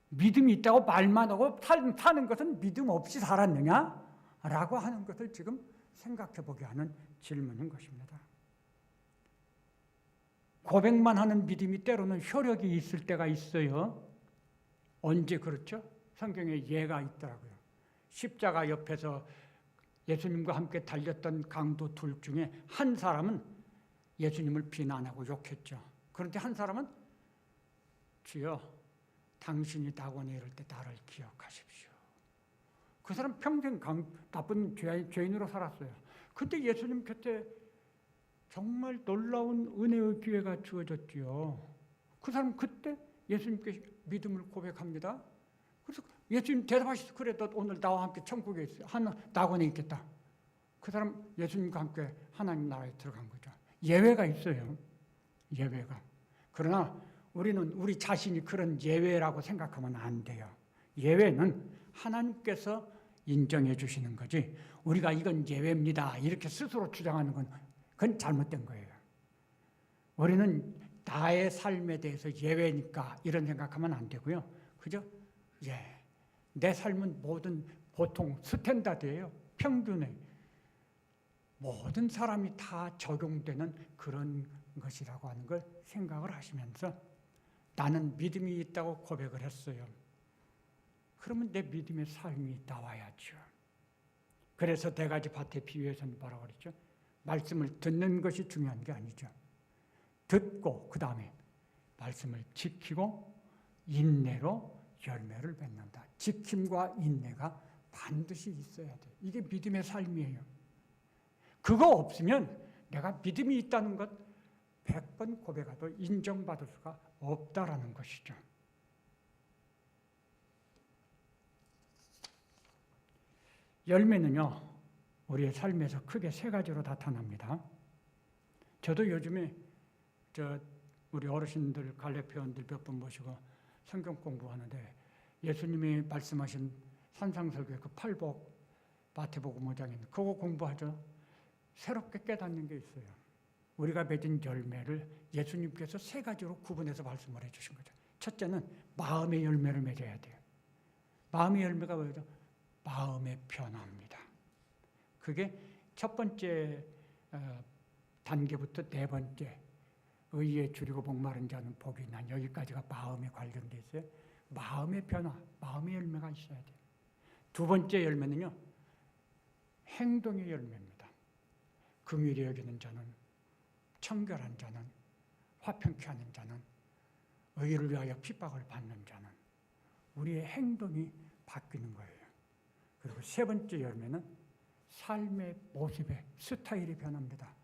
믿음이 있다고 말만 하고 사는 것은 믿음 없이 살았느냐? 라고 하는 것을 지금 생각해 보게 하는 질문인 것입니다. 고백만 하는 믿음이 때로는 효력이 있을 때가 있어요. 언제 그렇죠? 성경에 예가 있더라고요. 십자가 옆에서 예수님과 함께 달렸던 강도 둘 중에 한 사람은 예수님을 비난하고 욕했죠. 그런데 한 사람은 주여 당신이 낙원에 이를 때 나를 기억하십시오. 그 사람 평생 나쁜 죄인으로 살았어요. 근데 예수님 곁에 정말 놀라운 은혜의 기회가 주어졌지요. 그 사람 그때 예수님께 믿음을 고백합니다. 그래서 예수님 대답하시죠. 그래 너 오늘 나와 함께 천국에 있어. 낙원에 있겠다. 그 사람 예수님과 함께 하나님 나라에 들어간 거죠. 예외가 있어요. 예외가. 그러나 우리는 우리 자신이 그런 예외라고 생각하면 안 돼요. 예외는 하나님께서 인정해 주시는 거지 우리가 이건 예외입니다 이렇게 스스로 주장하는 건 그건 잘못된 거예요. 우리는 나의 삶에 대해서 예외니까 이런 생각하면 안 되고요. 그죠? 예. 내 삶은 보통 스탠다드예요. 평균에 모든 사람이 다 적용되는 그런 것이라고 하는 걸 생각을 하시면서 나는 믿음이 있다고 고백을 했어요. 그러면 내 믿음의 삶이 나와야죠. 그래서 네 가지 밭의 비유에서는 뭐라고 그랬죠? 말씀을 듣는 것이 중요한 게 아니죠. 듣고 그 다음에 말씀을 지키고 인내로 열매를 맺는다. 지킴과 인내가 반드시 있어야 돼. 이게 믿음의 삶이에요. 그거 없으면 내가 믿음이 있다는 것 100번 고백해도 인정받을 수가 없다라는 것이죠. 열매는요, 우리의 삶에서 크게 세 가지로 나타납니다. 저도 요즘에 우리 어르신들, 갈래회원들 몇 번 모시고 성경 공부하는데 예수님이 말씀하신 산상설교의 그 팔복 마태복음 5장에 그거 공부하죠. 새롭게 깨닫는 게 있어요. 우리가 맺은 열매를 예수님께서 세 가지로 구분해서 말씀을 해주신 거죠. 첫째는 마음의 열매를 맺어야 돼요. 마음의 열매가 뭐죠? 마음의 변화입니다. 그게 첫 번째 단계부터 네 번째 의에 줄이고 목마른 자는 복이 난 여기까지가 마음에 관련돼 있어요. 마음의 변화, 마음의 열매가 있어야 돼요. 두 번째 열매는요. 행동의 열매입니다. 긍휼히 여기는 자는, 청결한 자는, 화평케 하는 자는, 의를 위하여 핍박을 받는 자는 우리의 행동이 바뀌는 거예요. 그리고 세 번째 열매는 삶의 모습의 스타일이 변합니다.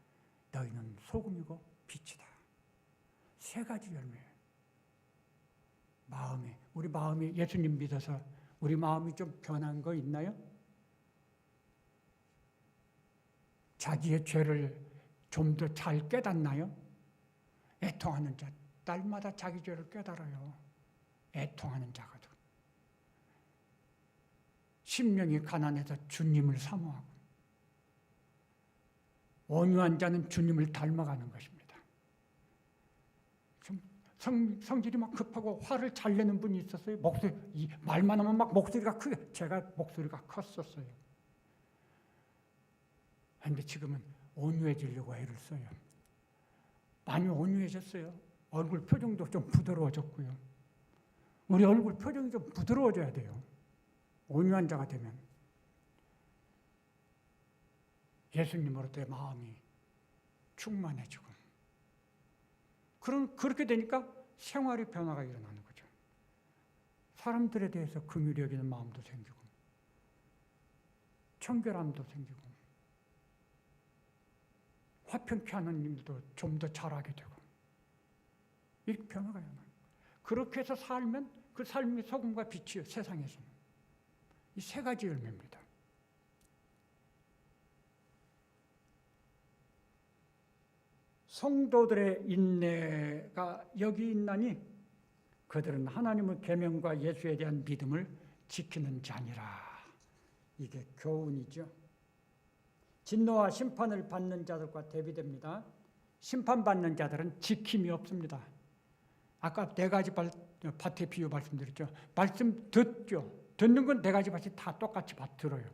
너희는 소금이고 빛이다. 세 가지 열매예요. 우리 마음이 예수님 믿어서 우리 마음이 좀 변한 거 있나요? 자기의 죄를 좀 더 잘 깨닫나요? 애통하는 자, 날마다 자기 죄를 깨달아요. 애통하는 자거든. 심령이 가난해서 주님을 사모하고 온유한 자는 주님을 닮아가는 것입니다. 성질이 막 급하고 화를 잘 내는 분이 있었어요. 말만 하면 막 목소리가 크게, 제가 목소리가 컸었어요. 그런데 지금은 온유해지려고 애를 써요. 많이 온유해졌어요. 얼굴 표정도 좀 부드러워졌고요. 우리 얼굴 표정이 좀 부드러워져야 돼요. 온유한 자가 되면 예수님으로부터의 마음이 충만해지고 그렇게 되니까 생활의 변화가 일어나는 거죠. 사람들에 대해서 긍휼히 여기는 마음도 생기고 청결함도 생기고 화평케 하는 일도 좀 더 잘하게 되고 이렇게 변화가 일어나요. 그렇게 해서 살면 그 삶이 소금과 빛이에요. 세상에서는. 이 세 가지 열매입니다. 성도들의 인내가 여기 있나니 그들은 하나님의 계명과 예수에 대한 믿음을 지키는 자니라. 이게 교훈이죠. 진노와 심판을 받는 자들과 대비됩니다. 심판받는 자들은 지킴이 없습니다. 아까 네 가지 밭의 비유 말씀드렸죠. 말씀 듣죠. 듣는 건 네 가지 밭이 다 똑같이 들어요.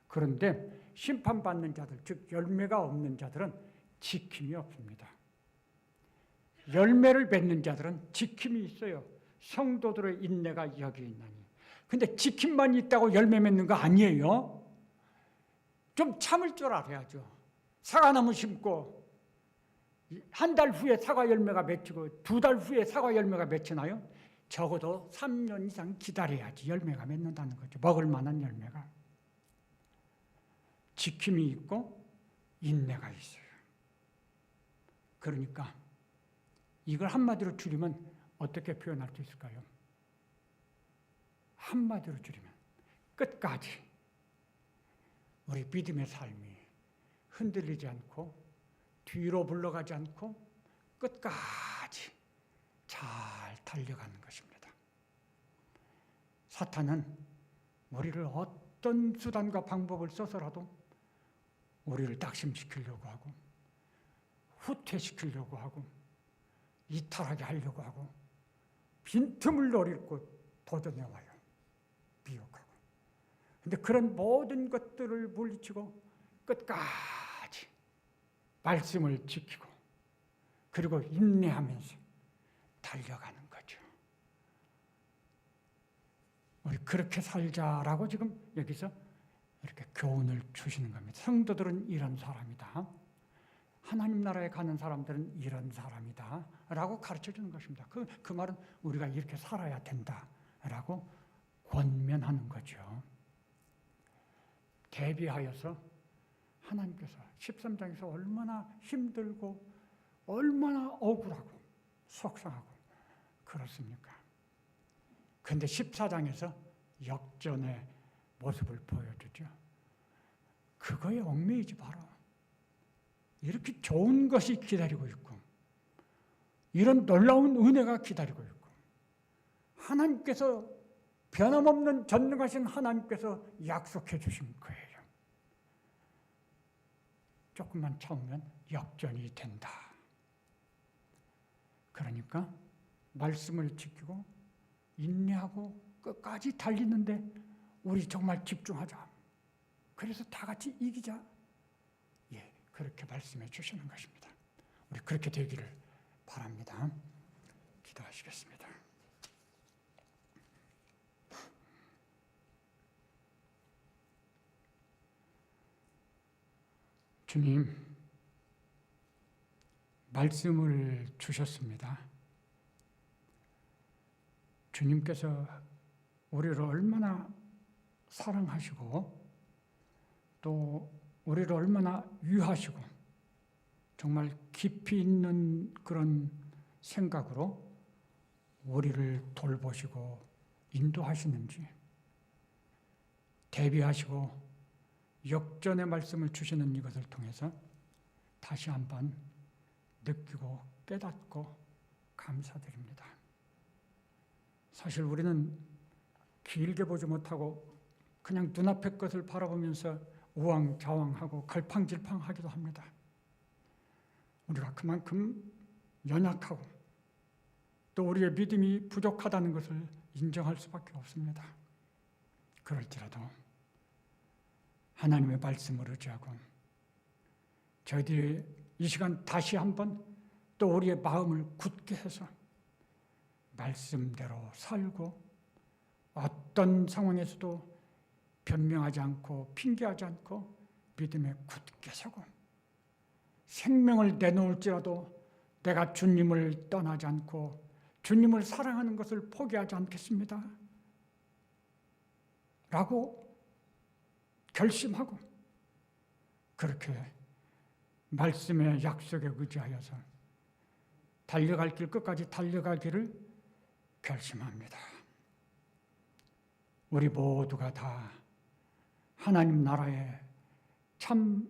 그런데 심판받는 자들, 즉 열매가 없는 자들은 지킴이 없습니다. 열매를 맺는 자들은 지킴이 있어요. 성도들의 인내가 여기 있나니. 근데 지킴만 있다고 열매 맺는 거 아니에요. 좀 참을 줄 알아야죠. 사과나무 심고 한 달 후에 사과 열매가 맺히고 2달 후에 사과 열매가 맺히나요? 적어도 3년 이상 기다려야지 열매가 맺는다는 거죠. 먹을 만한 열매가. 지킴이 있고 인내가 있어요. 그러니까 이걸 한마디로 줄이면 어떻게 표현할 수 있을까요? 한마디로 줄이면 끝까지 우리 믿음의 삶이 흔들리지 않고 뒤로 물러가지 않고 끝까지 잘 달려가는 것입니다. 사탄은 우리를 어떤 수단과 방법을 써서라도 우리를 낙심시키려고 하고 후퇴시키려고 하고 이탈하게 하려고 하고 빈틈을 노리고 도전해와요. 미혹하고. 근데 그런 모든 것들을 물리치고 끝까지 말씀을 지키고 그리고 인내하면서 달려가는 거죠. 우리 그렇게 살자라고 지금 여기서 이렇게 교훈을 주시는 겁니다. 성도들은 이런 사람이다. 하나님 나라에 가는 사람들은 이런 사람이다 라고 가르쳐 주는 것입니다. 그 말은 우리가 이렇게 살아야 된다 라고 권면하는 거죠. 대비하여서 하나님께서 13장에서 얼마나 힘들고 얼마나 억울하고 속상하고 그렇습니까? 그런데 14장에서 역전의 모습을 보여주죠. 그거에 얽매이지 마라. 이렇게 좋은 것이 기다리고 있고 이런 놀라운 은혜가 기다리고 있고 하나님께서 변함없는 전능하신 하나님께서 약속해 주신 거예요. 조금만 참으면 역전이 된다. 그러니까 말씀을 지키고 인내하고 끝까지 달리는데 우리 정말 집중하자. 그래서 다 같이 이기자. 예, 그렇게 말씀해 주시는 것입니다. 우리 그렇게 되기를 바랍니다. 기도하시겠습니다. 주님, 말씀을 주셨습니다. 주님께서 우리를 얼마나 사랑하시고 또 우리를 얼마나 위하시고 정말 깊이 있는 그런 생각으로 우리를 돌보시고 인도하시는지 대비하시고 역전의 말씀을 주시는 이것을 통해서 다시 한번 느끼고 깨닫고 감사드립니다. 사실 우리는 길게 보지 못하고 그냥 눈앞의 것을 바라보면서 우왕좌왕하고 갈팡질팡하기도 합니다. 우리가 그만큼 연약하고 또 우리의 믿음이 부족하다는 것을 인정할 수밖에 없습니다. 그럴지라도 하나님의 말씀을 의지하고 저희들이 이 시간 다시 한번 또 우리의 마음을 굳게 해서 말씀대로 살고 어떤 상황에서도 변명하지 않고 핑계하지 않고 믿음에 굳게 서고 생명을 내놓을지라도 내가 주님을 떠나지 않고 주님을 사랑하는 것을 포기하지 않겠습니다. 라고 결심하고 그렇게 말씀의 약속에 의지하여서 달려갈 길 끝까지 달려가기를 결심합니다. 우리 모두가 다 하나님 나라의 참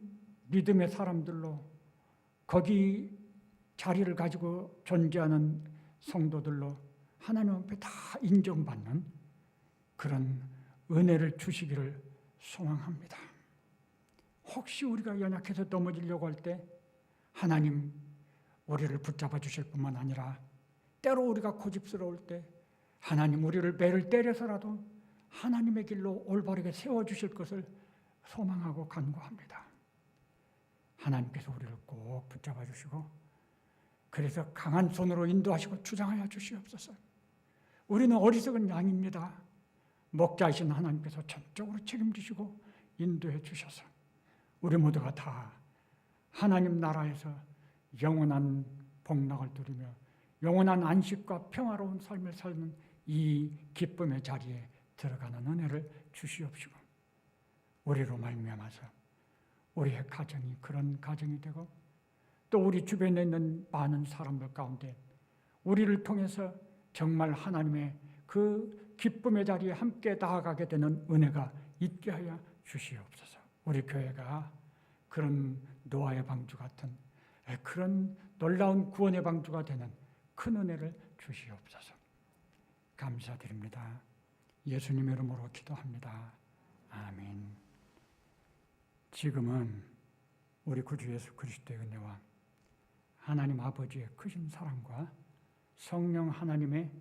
믿음의 사람들로 거기 자리를 가지고 존재하는 성도들로 하나님 앞에 다 인정받는 그런 은혜를 주시기를 소망합니다. 혹시 우리가 연약해서 넘어지려고 할 때 하나님 우리를 붙잡아 주실 뿐만 아니라 때로 우리가 고집스러울 때 하나님 우리를 매를 때려서라도 하나님의 길로 올바르게 세워주실 것을 소망하고 간구합니다. 하나님께서 우리를 꼭 붙잡아 주시고 그래서 강한 손으로 인도하시고 주장하여 주시옵소서. 우리는 어리석은 양입니다. 목자이신 하나님께서 전적으로 책임지시고 인도해 주셔서 우리 모두가 다 하나님 나라에서 영원한 복락을 누리며 영원한 안식과 평화로운 삶을 사는 이 기쁨의 자리에 들어가는 은혜를 주시옵시고 우리로 말미암아서 우리의 가정이 그런 가정이 되고 또 우리 주변에 있는 많은 사람들 가운데 우리를 통해서 정말 하나님의 그 기쁨의 자리에 함께 나아가게 되는 은혜가 있게 하여 주시옵소서. 우리 교회가 그런 노아의 방주 같은 그런 놀라운 구원의 방주가 되는 큰 은혜를 주시옵소서. 감사드립니다. 예수님의 이름으로 기도합니다. 아멘. 지금은 우리 구주 예수 그리스도의 은혜와 하나님 아버지의 크신 사랑과 성령 하나님의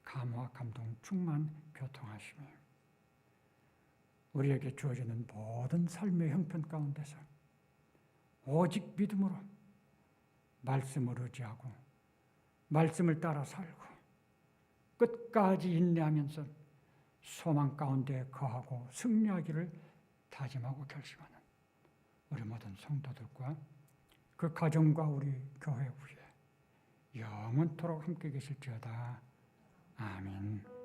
감화 감동 충만 교통하시며 우리에게 주어지는 모든 삶의 형편 가운데서 오직 믿음으로 말씀을 의지하고 말씀을 따라 살고 끝까지 인내하면서 소망 가운데 거하고 승리하기를 다짐하고 결심하는 우리 모든 성도들과 그 가정과 우리 교회 후에 영원토록 함께 계실지어다. 아멘.